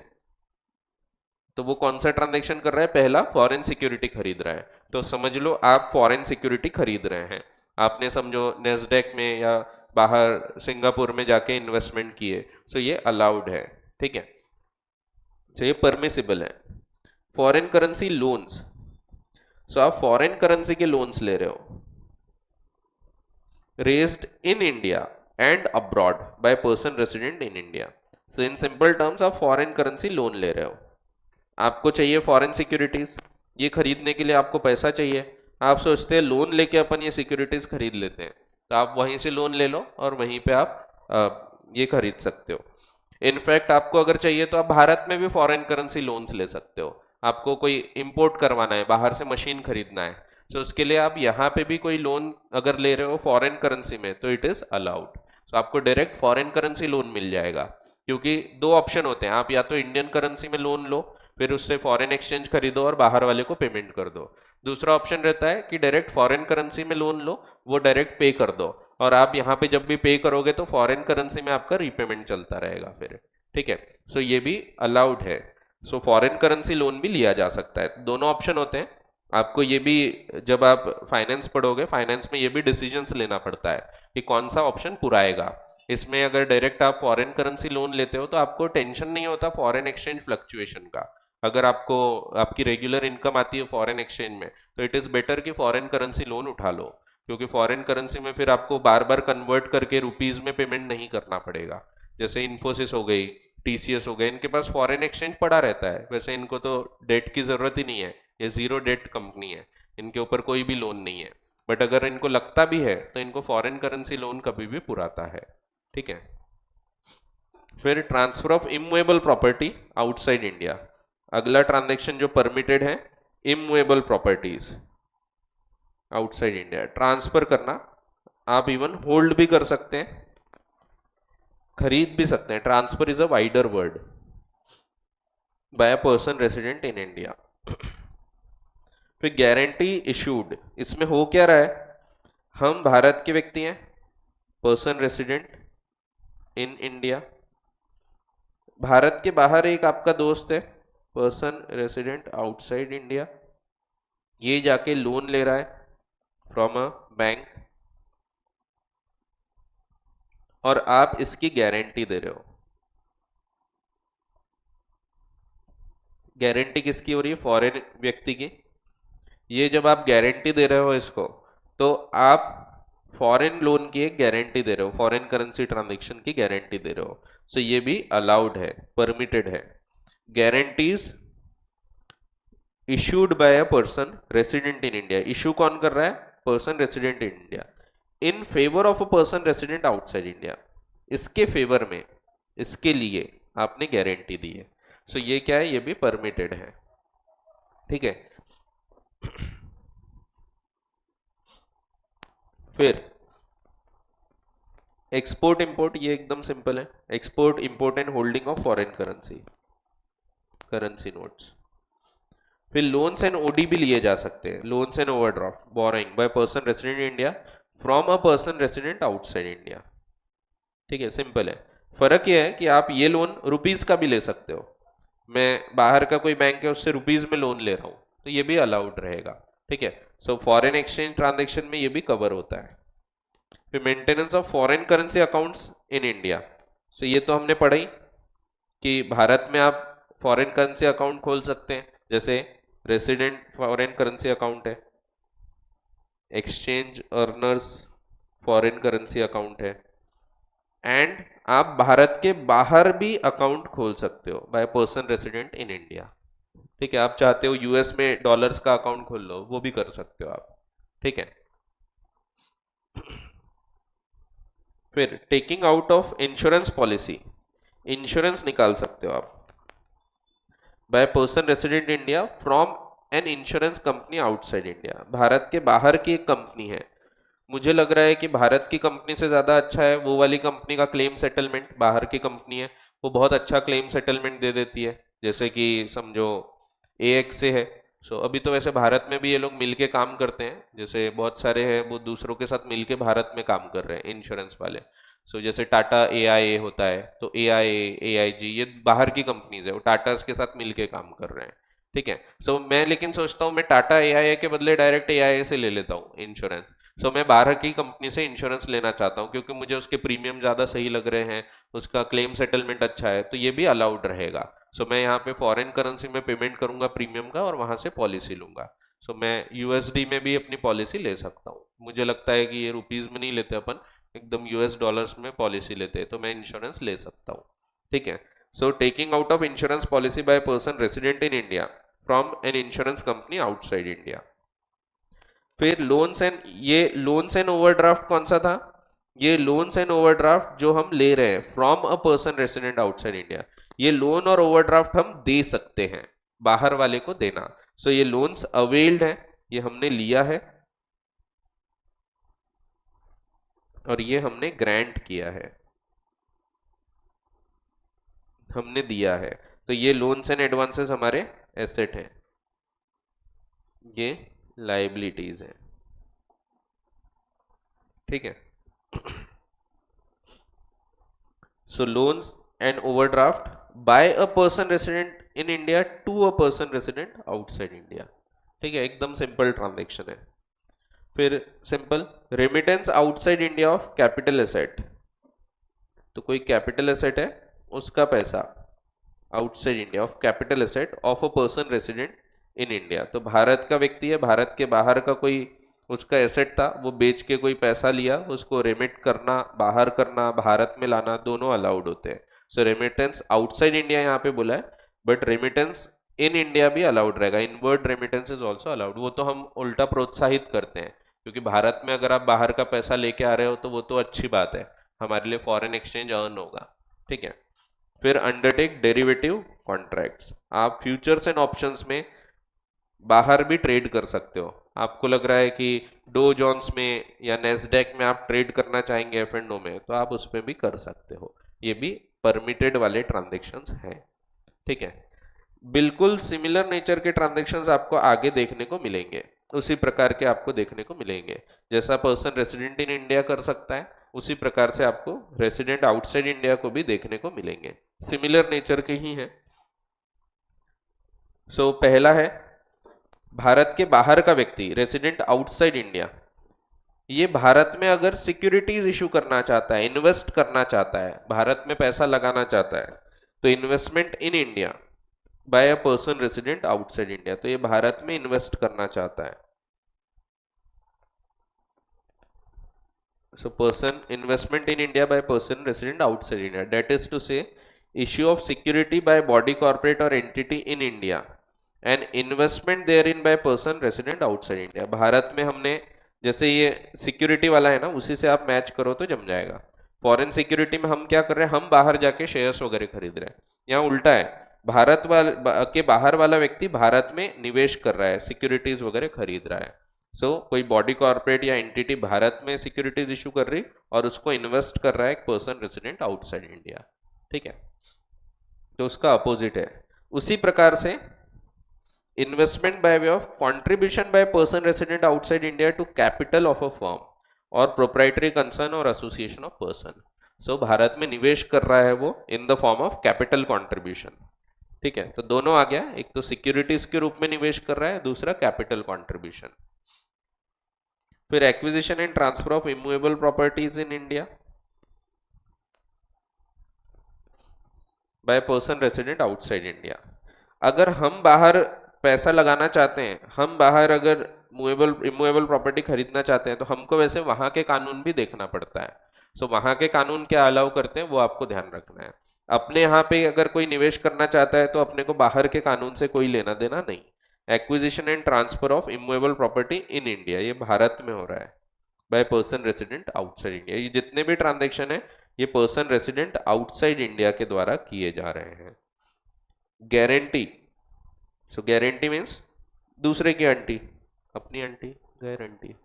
तो वो कौन सा ट्रांजेक्शन कर रहा है, पहला फॉरेन सिक्योरिटी खरीद रहा है, तो समझ लो आप फॉरेन सिक्योरिटी खरीद रहे हैं। आपने समझो नेस्डेक में या बाहर सिंगापुर में जाके इन्वेस्टमेंट किए, सो ये अलाउड है, ठीक है, तो ये परमिसिबल है। फॉरेन करेंसी लोन्स, सो आप फॉरेन करेंसी के लोन्स ले रहे हो, raised in India and abroad bye person resident in India. So in simple terms आप फॉरेन करेंसी लोन ले रहे हो, आपको चाहिए फॉरेन सिक्योरिटीज, ये खरीदने के लिए आपको पैसा चाहिए, आप सोचते हैं लोन लेके अपन ये सिक्योरिटीज खरीद लेते हैं, तो आप वहीं से लोन ले लो और वहीं पे आप ये खरीद सकते हो। इनफैक्ट आपको अगर चाहिए तो आप भारत में भी फॉरेन करेंसी लोन्स ले सकते हो। आपको कोई इंपोर्ट करवाना है, बाहर से मशीन खरीदना है, तो उसके लिए आप यहाँ पे भी कोई लोन अगर ले रहे हो फॉरेन करेंसी में तो इट इज़ अलाउड। तो आपको डायरेक्ट फॉरेन करेंसी लोन मिल जाएगा। क्योंकि दो ऑप्शन होते हैं, आप या तो इंडियन करेंसी में लोन लो, फिर उससे फॉरेन एक्सचेंज खरीदो और बाहर वाले को पेमेंट कर दो। दूसरा ऑप्शन रहता है कि डायरेक्ट फॉरेन करेंसी में लोन लो, वो डायरेक्ट पे कर दो, और आप यहाँ पे जब भी पे करोगे तो फॉरेन करेंसी में आपका रीपेमेंट चलता रहेगा फिर। ठीक है, सो ये भी अलाउड है। सो फॉरेन करेंसी लोन भी लिया जा सकता है, दोनों ऑप्शन होते हैं। आपको ये भी, जब आप फाइनेंस पढ़ोगे, फाइनेंस में ये भी डिसीजंस लेना पड़ता है कि कौन सा ऑप्शन पुराएगा। इसमें अगर डायरेक्ट आप फॉरेन करेंसी लोन लेते हो तो आपको टेंशन नहीं होता फॉरेन एक्सचेंज फ्लक्चुएशन का। अगर आपको आपकी रेगुलर इनकम आती है फॉरेन एक्सचेंज में, तो इट इज़ बेटर कि फॉरेन करेंसी लोन उठा लो, क्योंकि फॉरेन करेंसी में फिर आपको बार बार कन्वर्ट करके रुपीज़ में पेमेंट नहीं करना पड़ेगा। जैसे इन्फोसिस हो गई, टीसीएस हो गए, इनके पास फॉरेन एक्सचेंज पड़ा रहता है, वैसे इनको तो डेट की ज़रूरत ही नहीं है, ये ज़ीरो डेट कंपनी है, इनके ऊपर कोई भी लोन नहीं है। बट अगर इनको लगता भी है तो इनको फॉरेन करेंसी लोन कभी भी पुराता है। ठीक है, फिर transfer of immovable property outside India. अगला ट्रांजेक्शन जो परमिटेड है, immovable properties outside India transfer करना। आप इवन होल्ड भी कर सकते हैं, खरीद भी सकते हैं। Transfer is a wider word, by a person resident in India. फिर गारंटी इशूड, इसमें हो क्या रहा है, हम भारत के व्यक्ति हैं, person resident in India, Bharat के बाहर एक आपका दोस्त है, पर्सन रेसिडेंट आउटसाइड इंडिया, ये जाके लोन ले रहा है फ्रॉम अ बैंक, और आप इसकी गारंटी दे रहे हो। गारंटी किसकी हो रही है, फॉरेन व्यक्ति की। ये जब आप गारंटी दे रहे हो इसको, तो आप फॉरेन लोन की एक गारंटी दे रहे हो, फॉरेन करेंसी ट्रांजैक्शन की गारंटी दे रहे हो। सो ये भी अलाउड है, परमिटेड है। Guarantees issued by a person resident in India, issue कौन कर रहा है, person resident in India, in favour of a person resident outside India, इसके फेवर में, इसके लिए आपने गारंटी दी है। सो ये क्या है, ये भी परमिटेड है। ठीक है, फिर एक्सपोर्ट इंपोर्ट, ये एकदम सिंपल है। Export import and holding of foreign currency, currency notes. फिर लोन्स एंड ओडी भी लिए जा सकते हैं, loans and overdraft, borrowing bye person resident India from a person resident outside India. ठीक है, सिंपल है। फर्क यह है कि आप ये लोन रुपीज का भी ले सकते हो, मैं बाहर का कोई बैंक है उससे रुपीज में लोन ले रहा हूँ, तो ये भी अलाउड रहेगा। ठीक है, सो फॉरेन एक्सचेंज ट्रांजेक्शन में ये भी कवर होता है। फिर maintenance of foreign currency accounts in India, so ये तो हमने पढ़ा ही कि भारत में आप फॉरेन करेंसी अकाउंट खोल सकते हैं, जैसे रेसिडेंट फॉरेन करेंसी अकाउंट है, exchange earners foreign currency account है, एंड आप भारत के बाहर भी अकाउंट खोल सकते हो bye person resident in India. ठीक है, आप चाहते हो यूएस में डॉलर्स का अकाउंट खोल लो, वो भी कर सकते हो आप। ठीक है, फिर taking out of insurance policy, insurance निकाल सकते हो आप bye person resident India from an insurance company outside India. Bharat के बाहर की एक कंपनी है, मुझे लग रहा है कि भारत की कंपनी से ज़्यादा अच्छा है वो वाली कंपनी का क्लेम सेटलमेंट। बाहर की कंपनी है, वो बहुत अच्छा क्लेम सेटलमेंट दे देती है, जैसे कि समझो AX से है। सो अभी तो वैसे भारत में भी ये लोग मिलके काम करते हैं, जैसे बहुत सारे हैं वो दूसरों के साथ मिलके भारत में काम कर रहे हैं इंश्योरेंस वाले। सो जैसे टाटा AIA होता है, तो AIA AIG ये बाहर की कंपनीज है, वो टाटास के साथ मिलके काम कर रहे हैं। ठीक है, सो मैं लेकिन सोचता हूँ मैं टाटा AIA के बदले डायरेक्ट AIA से ले लेता हूँ इंश्योरेंस। सो मैं बाहर की कंपनी से इंश्योरेंस लेना चाहता हूँ क्योंकि मुझे उसके प्रीमियम ज़्यादा सही लग रहे हैं, उसका क्लेम सेटलमेंट अच्छा है, तो ये भी अलाउड रहेगा। सो मैं यहाँ पे फॉरेन करेंसी में पेमेंट करूंगा प्रीमियम का और वहाँ से पॉलिसी लूंगा। सो मैं USD में भी अपनी पॉलिसी ले सकता हूँ। मुझे लगता है कि ये रुपीज़ में नहीं लेते अपन, एकदम US डॉलर्स में पॉलिसी लेते हैं, तो मैं इंश्योरेंस ले सकता हूँ। ठीक है, so taking out of insurance policy bye person resident in India from an insurance company outside India. फिर लोन्स एंड, ये लोन्स एंड ओवरड्राफ्ट कौन सा था, ये लोन्स एंड ओवरड्राफ्ट जो हम ले रहे हैं from a person resident outside India, ये लोन और ओवरड्राफ्ट हम दे सकते हैं बाहर वाले को देना। सो ये लोन्स अवेल्ड है, ये हमने लिया है और ये हमने ग्रांट किया है। हमने दिया है, तो ये लोन्स एंड एडवांसेस हमारे एसेट हैं, ये लाइबिलिटीज हैं। ठीक है। So loans and overdraft by a person resident in India to a person resident outside India. ठीक है, एकदम सिंपल ट्रांजेक्शन है। फिर simple remittance outside India of capital asset, तो कोई कैपिटल एसेट है उसका पैसा outside India of capital asset of a person resident in India, तो भारत का व्यक्ति है, भारत के बाहर का कोई उसका एसेट था, वो बेच के कोई पैसा लिया, उसको रेमिट करना, बाहर करना, भारत में लाना, दोनों अलाउड होते हैं। सो रेमिटेंस आउटसाइड इंडिया यहाँ पे बोला है, बट रेमिटेंस इन इंडिया भी अलाउड रहेगा, inward remittance is also allowed. वो तो हम उल्टा प्रोत्साहित करते हैं, क्योंकि भारत में अगर आप बाहर का पैसा लेके आ रहे हो तो वो तो अच्छी बात है, हमारे लिए फॉरेन एक्सचेंज अर्न होगा। ठीक है। फिर अंडरटेक डेरिवेटिव कॉन्ट्रैक्ट्स, आप फ्यूचर्स एंड ऑप्शंस में बाहर भी ट्रेड कर सकते हो। आपको लग रहा है कि डो जोन्स में या नेस्डैक में आप ट्रेड करना चाहेंगे F&O में, तो आप उस पर भी कर सकते हो, ये भी परमिटेड वाले ट्रांजेक्शन्स हैं। ठीक है। बिल्कुल सिमिलर नेचर के ट्रांजेक्शन्स आपको आगे देखने को मिलेंगे, उसी प्रकार के आपको देखने को मिलेंगे। जैसा पर्सन रेसिडेंट इन इंडिया कर सकता है, उसी प्रकार से आपको रेसिडेंट आउटसाइड इंडिया को भी देखने को मिलेंगे, सिमिलर नेचर के ही हैं। सो पहला है भारत के बाहर का व्यक्ति रेसिडेंट आउटसाइड इंडिया, ये भारत में अगर सिक्योरिटीज इशू करना चाहता है, इन्वेस्ट करना चाहता है, भारत में पैसा लगाना चाहता है, तो investment in India by a person resident outside India, तो ये भारत में इन्वेस्ट करना चाहता है। So person investment in India by person resident outside India, that is to say issue of security by body corporate or entity in India and investment therein by person resident outside India. Bharat में हमने जैसे ये security वाला है ना, उसी से आप मैच करो तो जम जाएगा। फॉरेन सिक्योरिटी में हम क्या कर रहे हैं, हम बाहर जाके शेयर्स वगैरह खरीद रहे हैं, यहाँ उल्टा है, भारत के बाहर वाला व्यक्ति भारत में निवेश कर रहा है, सिक्योरिटीज वगैरह खरीद रहा है। सो कोई बॉडी कॉर्पोरेट या एंटिटी भारत में सिक्योरिटीज इशू कर रही और उसको इन्वेस्ट कर रहा है एक पर्सन रेसिडेंट आउटसाइड इंडिया। ठीक है, तो उसका अपोजिट है। उसी प्रकार से investment by way of contribution by person resident outside India to capital of a firm और प्रोप्राइटरी कंसर्न और association of person. So Bharat में निवेश कर रहा है वो in the form of capital contribution. ठीक है, तो दोनों आ गया, एक तो सिक्योरिटीज के रूप में निवेश कर रहा है, दूसरा कैपिटल कंट्रीब्यूशन। फिर acquisition and transfer of immovable properties in India by person resident outside India. अगर हम बाहर पैसा लगाना चाहते हैं, हम बाहर अगर इमूवेबल प्रॉपर्टी खरीदना चाहते हैं, तो हमको वैसे वहां के कानून भी देखना पड़ता है। सो वहां के कानून क्या अलाउ करते हैं वो आपको ध्यान रखना है। अपने यहाँ पे अगर कोई निवेश करना चाहता है तो अपने को बाहर के कानून से कोई लेना देना नहीं। Acquisition and transfer of immovable property in India, ये भारत में हो रहा है bye person resident outside India. ये जितने भी ट्रांजेक्शन है ये पर्सन रेसिडेंट आउटसाइड इंडिया के द्वारा किए जा रहे हैं। गारंटी, सो गारंटी मीन्स दूसरे की आंटी, अपनी आंटी, गारंटी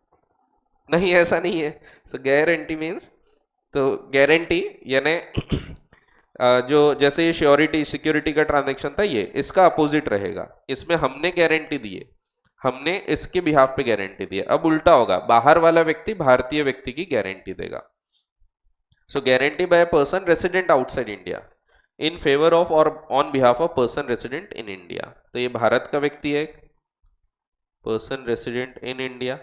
नहीं, ऐसा नहीं है। सो गारंटी मीन्स, तो गारंटी यानी जो जैसे ये श्योरिटी सिक्योरिटी का ट्रांजैक्शन था, ये इसका अपोजिट रहेगा। इसमें हमने गारंटी दी है, हमने इसके बिहाफ पे गारंटी दी है। अब उल्टा होगा, बाहर वाला व्यक्ति भारतीय व्यक्ति की गारंटी देगा। So guarantee by person resident outside India in favour of or on behalf of person resident in India. तो ये भारत का व्यक्ति है, पर्सन रेसिडेंट इन इंडिया,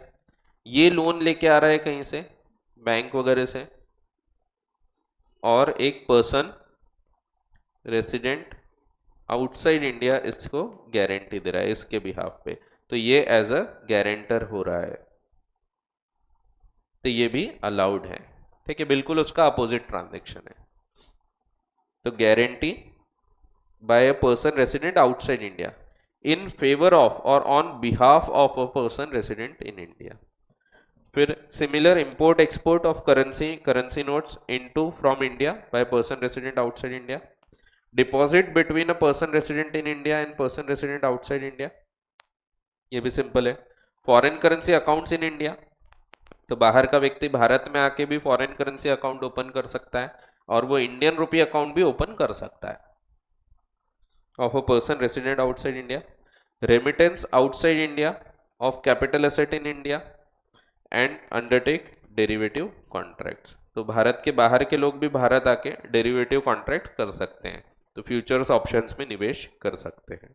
ये लोन लेके आ रहा है कहीं से, बैंक वगैरह से, और एक पर्सन रेसिडेंट आउटसाइड इंडिया इसको गारंटी दे रहा है इसके बिहाफ पे, तो ये एज अ गारंटर हो रहा है, तो ये भी अलाउड है। ठीक है, बिल्कुल उसका अपोजिट ट्रांजैक्शन है। तो guarantee by a person resident outside India in favour of or on behalf of a person resident in India. फिर similar import export of currency notes into from India by person resident outside India. Deposit between a person resident in India and person resident outside India, ये भी simple है। Foreign currency accounts in India, तो बाहर का व्यक्ति भारत में आके भी फॉरेन करेंसी अकाउंट ओपन कर सकता है और वो इंडियन रुपी अकाउंट भी ओपन कर सकता है। of a person resident outside India, remittance outside India of capital asset in India, and undertake derivative contracts. तो भारत के बाहर के लोग भी भारत आके डेरिवेटिव कॉन्ट्रैक्ट कर सकते हैं, तो फ्यूचर्स ऑप्शंस में निवेश कर सकते हैं।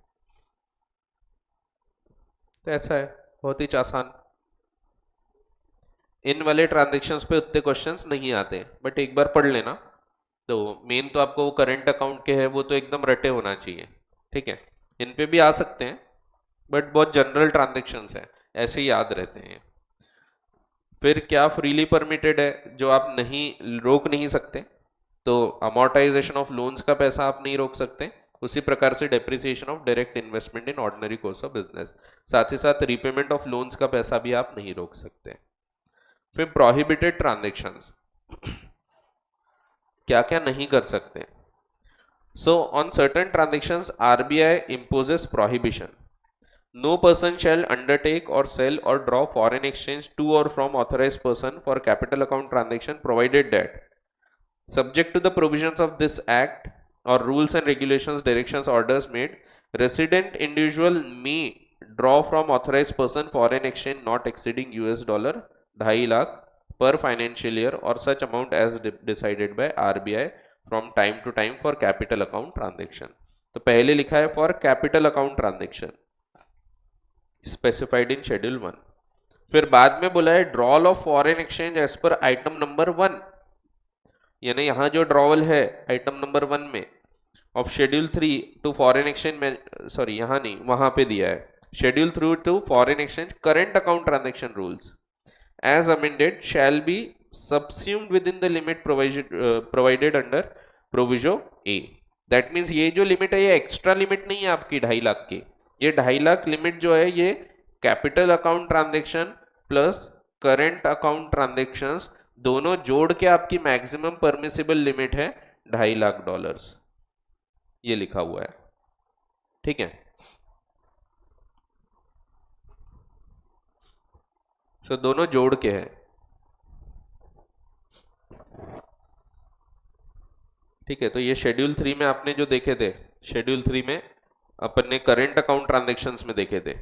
तो ऐसा है, बहुत ही आसान। इन वाले ट्रांजेक्शन्स पे उतने क्वेश्चंस नहीं आते, बट एक बार पढ़ लेना। तो मेन तो आपको वो करंट अकाउंट के है, वो तो एकदम रटे होना चाहिए, ठीक है। इन पे भी आ सकते हैं, बट बहुत जनरल ट्रांजेक्शन्स है, ऐसे ही याद रहते हैं। फिर क्या फ्रीली परमिटेड है जो आप नहीं रोक नहीं सकते, तो अमोर्टाइजेशन ऑफ लोन्स का पैसा आप नहीं रोक सकते, उसी प्रकार से depreciation of direct investment in ordinary course of business, साथ ही साथ रीपेमेंट ऑफ लोन्स का पैसा भी आप नहीं रोक सकते। फिर प्रोहिबिटेड ट्रांजेक्शंस, क्या क्या नहीं कर सकते। So on certain transactions RBI imposes prohibition. No person shall undertake or sell or draw foreign exchange to or from authorized person for capital account transaction, provided that, subject to the provisions of this act or rules and regulations, directions, orders made, resident individual may draw from authorized person foreign exchange not exceeding US dollar 2.5 lakh per financial year or such amount as decided by RBI from time to time for capital account transaction. तो पहले लिखा है for capital account transaction specified in schedule 1। फिर बाद में बोला है drawal of foreign exchange as per item number 1, यानी यहां जो ड्रॉवल है आइटम नंबर 1 में of schedule 3 to foreign exchange में, सॉरी यहां नहीं, वहां पे दिया है schedule 3 to foreign exchange current account transaction rules as amended shall be subsumed within the limit provided under proviso A. That means ये जो लिमिट है ये एक्स्ट्रा लिमिट नहीं है आपकी 2.5 लाख की, ये 2.5 लाख लिमिट जो है ये capital account transaction plus current account transactions दोनों जोड़ के आपकी मैक्सिमम परमिसिबल लिमिट है $2.5 लाख, ये लिखा हुआ है, ठीक है। सो दोनों जोड़ के है, ठीक है। तो ये शेड्यूल 3 में आपने जो देखे थे, शेड्यूल 3 में अपन ने करेंट अकाउंट ट्रांजैक्शंस में देखे थे,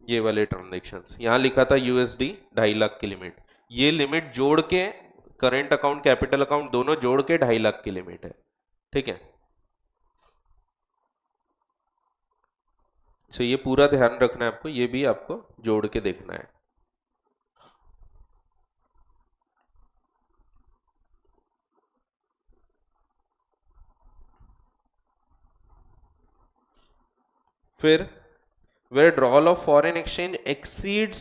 ये वाले ट्रांजैक्शंस, यहां लिखा था यूएसडी 2.5 लाख की लिमिट, ये लिमिट जोड़ के करेंट अकाउंट कैपिटल अकाउंट दोनों जोड़ के 2.5 लाख की लिमिट है, ठीक है। तो ये पूरा ध्यान रखना है आपको, ये भी आपको जोड़ के देखना है। फिर where drawal of foreign exchange exceeds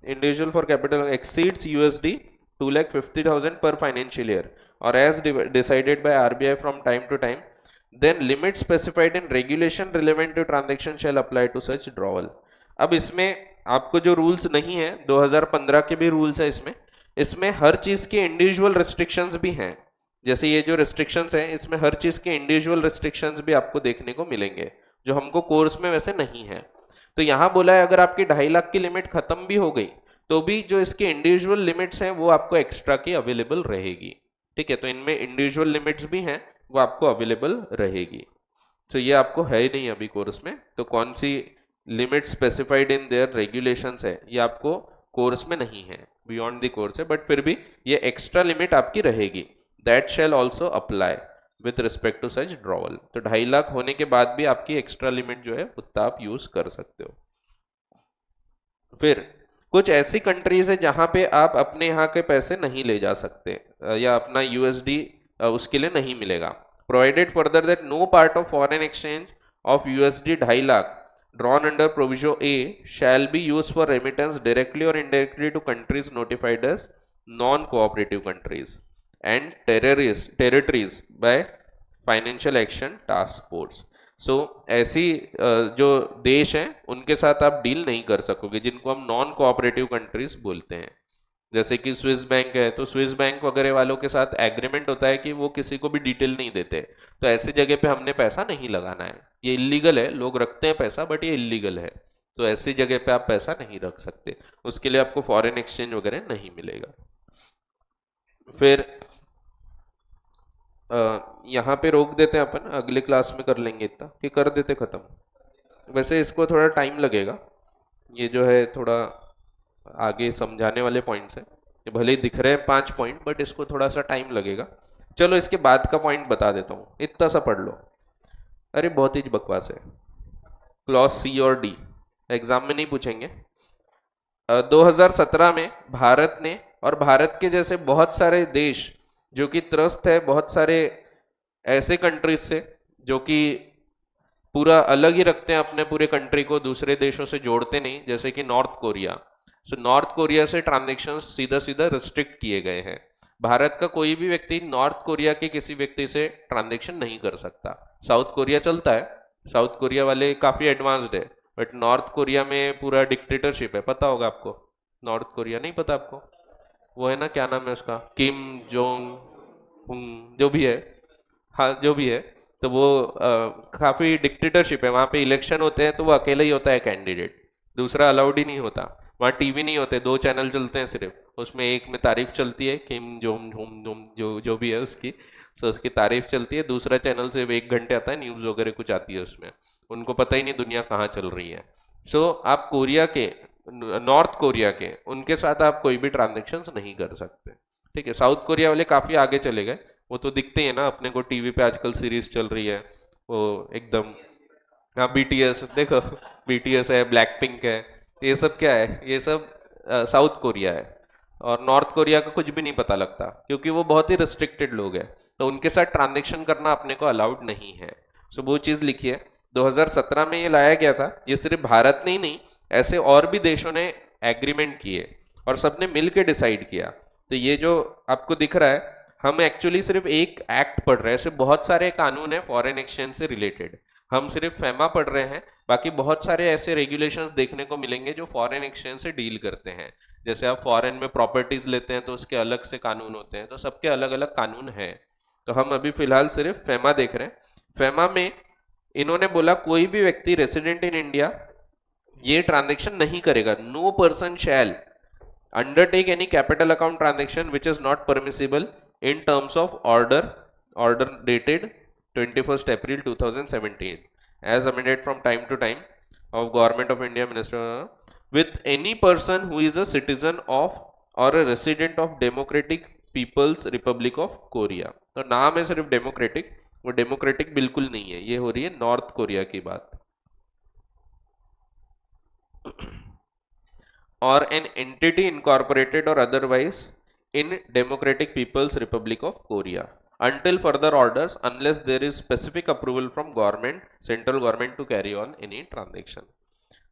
individual for capital exceeds USD 2,50,000 per financial year or as decided by RBI from time to time, then limit specified in regulation relevant to transaction shall apply to such drawal. अब इसमें आपको जो rules नहीं है 2015 के भी rules है, इसमें हर चीज के इंडिविजुअल रिस्ट्रिक्शंस भी हैं, जैसे ये जो रिस्ट्रिक्शंस हैं इसमें हर चीज के इंडिविजुअल रिस्ट्रिक्शंस भी आपको देखने को मिलेंगे जो हमको कोर्स में वैसे नहीं है। तो यहाँ बोला है अगर आपकी 2.5 लाख की लिमिट खत्म भी हो गई तो भी जो इसके इंडिविजुअल लिमिट्स हैं वो आपको एक्स्ट्रा की अवेलेबल रहेगी, ठीक है। तो इनमें इंडिविजुअल लिमिट्स भी हैं, वो आपको अवेलेबल रहेगी। तो ये आपको है ही नहीं अभी कोर्स में, तो कौन सी limit specified in their regulations है ये आपको कोर्स में नहीं है, बियॉन्ड द कोर्स है, बट फिर भी ये एक्स्ट्रा लिमिट आपकी रहेगी। That shall also apply with respect to such drawal. तो 2.5 लाख होने के बाद भी आपकी एक्स्ट्रा लिमिट जो है उतना आप यूज कर सकते हो। फिर कुछ ऐसी कंट्रीज है जहां पे आप अपने यहाँ के पैसे नहीं ले जा सकते या अपना यूएसडी उसके लिए नहीं मिलेगा। Provided further that no part of foreign exchange of USD 2.5 lakh drawn under proviso A shall be used for remittance directly or indirectly to countries notified as non-cooperative countries and territories by financial action task force. So ऐसी जो देश हैं उनके साथ आप deal नहीं कर सकोगे जिनको हम नॉन कोऑपरेटिव कंट्रीज बोलते हैं, जैसे कि स्विस बैंक है, तो स्विस बैंक वगैरह वालों के साथ एग्रीमेंट होता है कि वो किसी को भी डिटेल नहीं देते, तो ऐसी जगह पे हमने पैसा नहीं लगाना है, ये इलीगल है, लोग रखते हैं पैसा बट ये इलीगल है, तो ऐसी जगह पे आप पैसा नहीं रख सकते, उसके लिए आपको फॉरेन एक्सचेंज वगैरह नहीं मिलेगा। फिर यहाँ पे रोक देते हैं अपन, अगले क्लास में कर लेंगे, इतना कि कर देते खत्म। वैसे इसको थोड़ा टाइम लगेगा, ये जो है थोड़ा आगे समझाने वाले पॉइंट्स हैं, ये भले ही दिख रहे हैं 5 पॉइंट, बट इसको थोड़ा सा टाइम लगेगा। चलो इसके बाद का पॉइंट बता देता हूँ, इतना सा पढ़ लो। अरे बहुत ही बकवास है, क्लॉज सी और डी एग्जाम में नहीं पूछेंगे। 2017 में भारत ने, और भारत के जैसे बहुत सारे देश जो कि त्रस्त है बहुत सारे ऐसे कंट्रीज से जो कि पूरा अलग ही रखते हैं अपने पूरे कंट्री को, दूसरे देशों से जोड़ते नहीं, जैसे कि north Korea. So north Korea से ट्रांजेक्शन सीधा सीधा रिस्ट्रिक्ट किए गए हैं। भारत का कोई भी व्यक्ति नॉर्थ कोरिया के किसी व्यक्ति से ट्रांजेक्शन नहीं कर सकता। साउथ कोरिया चलता है, साउथ कोरिया वाले काफ़ी एडवांस्ड है, बट नॉर्थ कोरिया में पूरा डिक्टेटरशिप है, पता होगा आपको। नॉर्थ कोरिया नहीं पता आपको? वो है ना, क्या नाम है उसका, किम जोंग हुंग जो भी है, हाँ जो भी है, तो वो काफ़ी डिक्टेटरशिप है। वहाँ पे इलेक्शन होते हैं तो वो अकेला ही होता है कैंडिडेट, दूसरा अलाउड ही नहीं होता। वहाँ टीवी नहीं होते, 2 चैनल चलते हैं सिर्फ, उसमें एक में तारीफ चलती है किम जोम झूम झूम जो जो भी है उसकी, सो उसकी तारीफ चलती है। दूसरा चैनल सिर्फ 1 घंटे आता है, न्यूज़ वगैरह कुछ आती है उसमें, उनको पता ही नहीं दुनिया कहाँ चल रही है। सो आप कोरिया के, नॉर्थ कोरिया के, उनके साथ आप कोई भी ट्रांजेक्शन्स नहीं कर सकते, ठीक है। साउथ कोरिया वाले काफ़ी आगे चले गए, वो तो दिखते हैं ना अपने को टीवी पे, आजकल सीरीज चल रही है वो एकदम। हाँ बीटीएस देखो, बीटीएस है, ब्लैक पिंक है, ये सब क्या है, ये सब साउथ कोरिया है। और नॉर्थ कोरिया का कुछ भी नहीं पता लगता, क्योंकि वो बहुत ही रिस्ट्रिक्टेड लोग हैं, तो उनके साथ ट्रांजेक्शन करना अपने को अलाउड नहीं है। सो वो चीज़ लिखी है, 2017 में ये लाया गया था। ये सिर्फ भारत ने ही नहीं, ऐसे और भी देशों ने एग्रीमेंट किए और सबने मिल के डिसाइड किया। तो ये जो आपको दिख रहा है, हम एक्चुअली सिर्फ एक एक्ट पढ़ रहे हैं, ऐसे बहुत सारे कानून है फॉरेन एक्सचेंज से रिलेटेड, हम सिर्फ फेमा पढ़ रहे हैं। बाकी बहुत सारे ऐसे रेगुलेशंस देखने को मिलेंगे जो फॉरेन एक्सचेंज से डील करते हैं। जैसे आप फॉरेन में प्रॉपर्टीज लेते हैं तो उसके अलग से कानून होते हैं, तो सबके अलग अलग कानून हैं। तो हम अभी फिलहाल सिर्फ फेमा देख रहे हैं। फेमा में इन्होंने बोला कोई भी व्यक्ति रेसिडेंट इन इंडिया ये ट्रांजेक्शन नहीं करेगा। No person shall undertake any capital account transaction which is not permissible in terms of order dated 21st April 2017 as amended from time to time of Government of India Minister with any person who is a citizen of or a resident of Democratic People's Republic of Korea। तो नाम है सिर्फ democratic, वो democratic बिल्कुल नहीं है, ये हो रही है नॉर्थ कोरिया की बात। or an entity incorporated or otherwise in Democratic People's Republic of Korea until further orders unless there is specific approval from government, central government to carry on any transaction।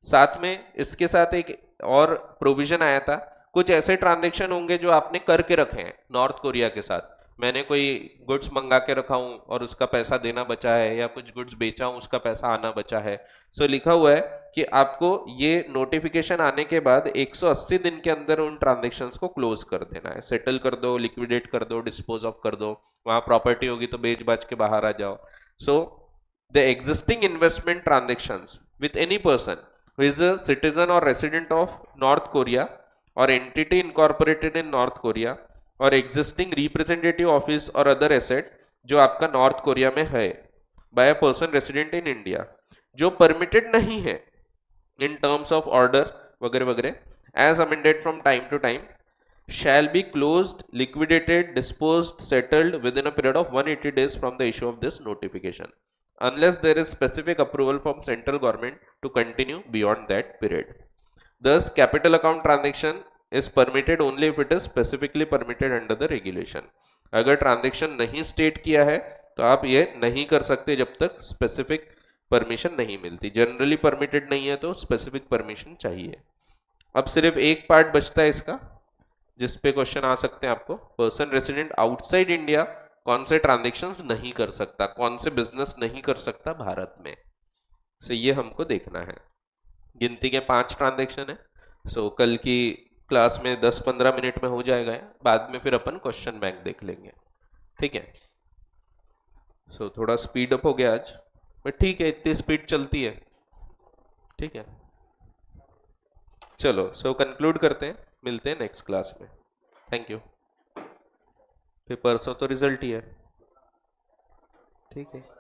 साथ में इसके साथ एक और provision आया था, कुछ ऐसे ट्रांजेक्शन होंगे जो आपने करके रखे हैं नॉर्थ कोरिया के साथ। मैंने कोई गुड्स मंगा के रखा हूँ और उसका पैसा देना बचा है, या कुछ गुड्स बेचा हूँ उसका पैसा आना बचा है। सो लिखा हुआ है कि आपको ये नोटिफिकेशन आने के बाद 180 दिन के अंदर उन ट्रांजेक्शन्स को क्लोज कर देना है, सेटल कर दो, लिक्विडेट कर दो, डिस्पोज ऑफ कर दो। वहाँ प्रॉपर्टी होगी तो बेच बाच के बाहर आ जाओ। So the existing investment transactions with any person who is a citizen or resident of North Korea or entity incorporated in North Korea और existing representative office और other asset जो आपका नॉर्थ कोरिया में है by a person resident in India, जो permitted नहीं है in terms of order वगैरह वगैरह as amended from time to time shall be closed, liquidated, disposed, settled within a period of 180 days from the issue of this notification unless there is specific approval from central government to continue beyond that period। Thus capital account transaction is permitted only if it is specifically permitted under the regulation। अगर transaction नहीं state किया है तो आप ये नहीं कर सकते जब तक स्पेसिफिक परमिशन नहीं मिलती। जनरली परमिटेड नहीं है तो स्पेसिफिक परमिशन चाहिए। अब सिर्फ एक पार्ट बचता है इसका जिस पे क्वेश्चन आ सकते हैं आपको, पर्सन रेसिडेंट आउटसाइड इंडिया कौन से ट्रांजेक्शन्स नहीं कर सकता, कौन से बिजनेस नहीं कर सकता भारत में। सो ये हमको देखना है। गिनती के 5 ट्रांजेक्शन है। सो कल की क्लास में 10-15 मिनट में हो जाएगा, बाद में फिर अपन क्वेश्चन बैंक देख लेंगे, ठीक है। सो थोड़ा स्पीड अप हो गया आज, बट ठीक है, इतनी स्पीड चलती है, ठीक है। चलो सो कंक्लूड करते हैं, मिलते हैं नेक्स्ट क्लास में। Thank you. फिर परसों तो रिजल्ट ही है। ठीक है।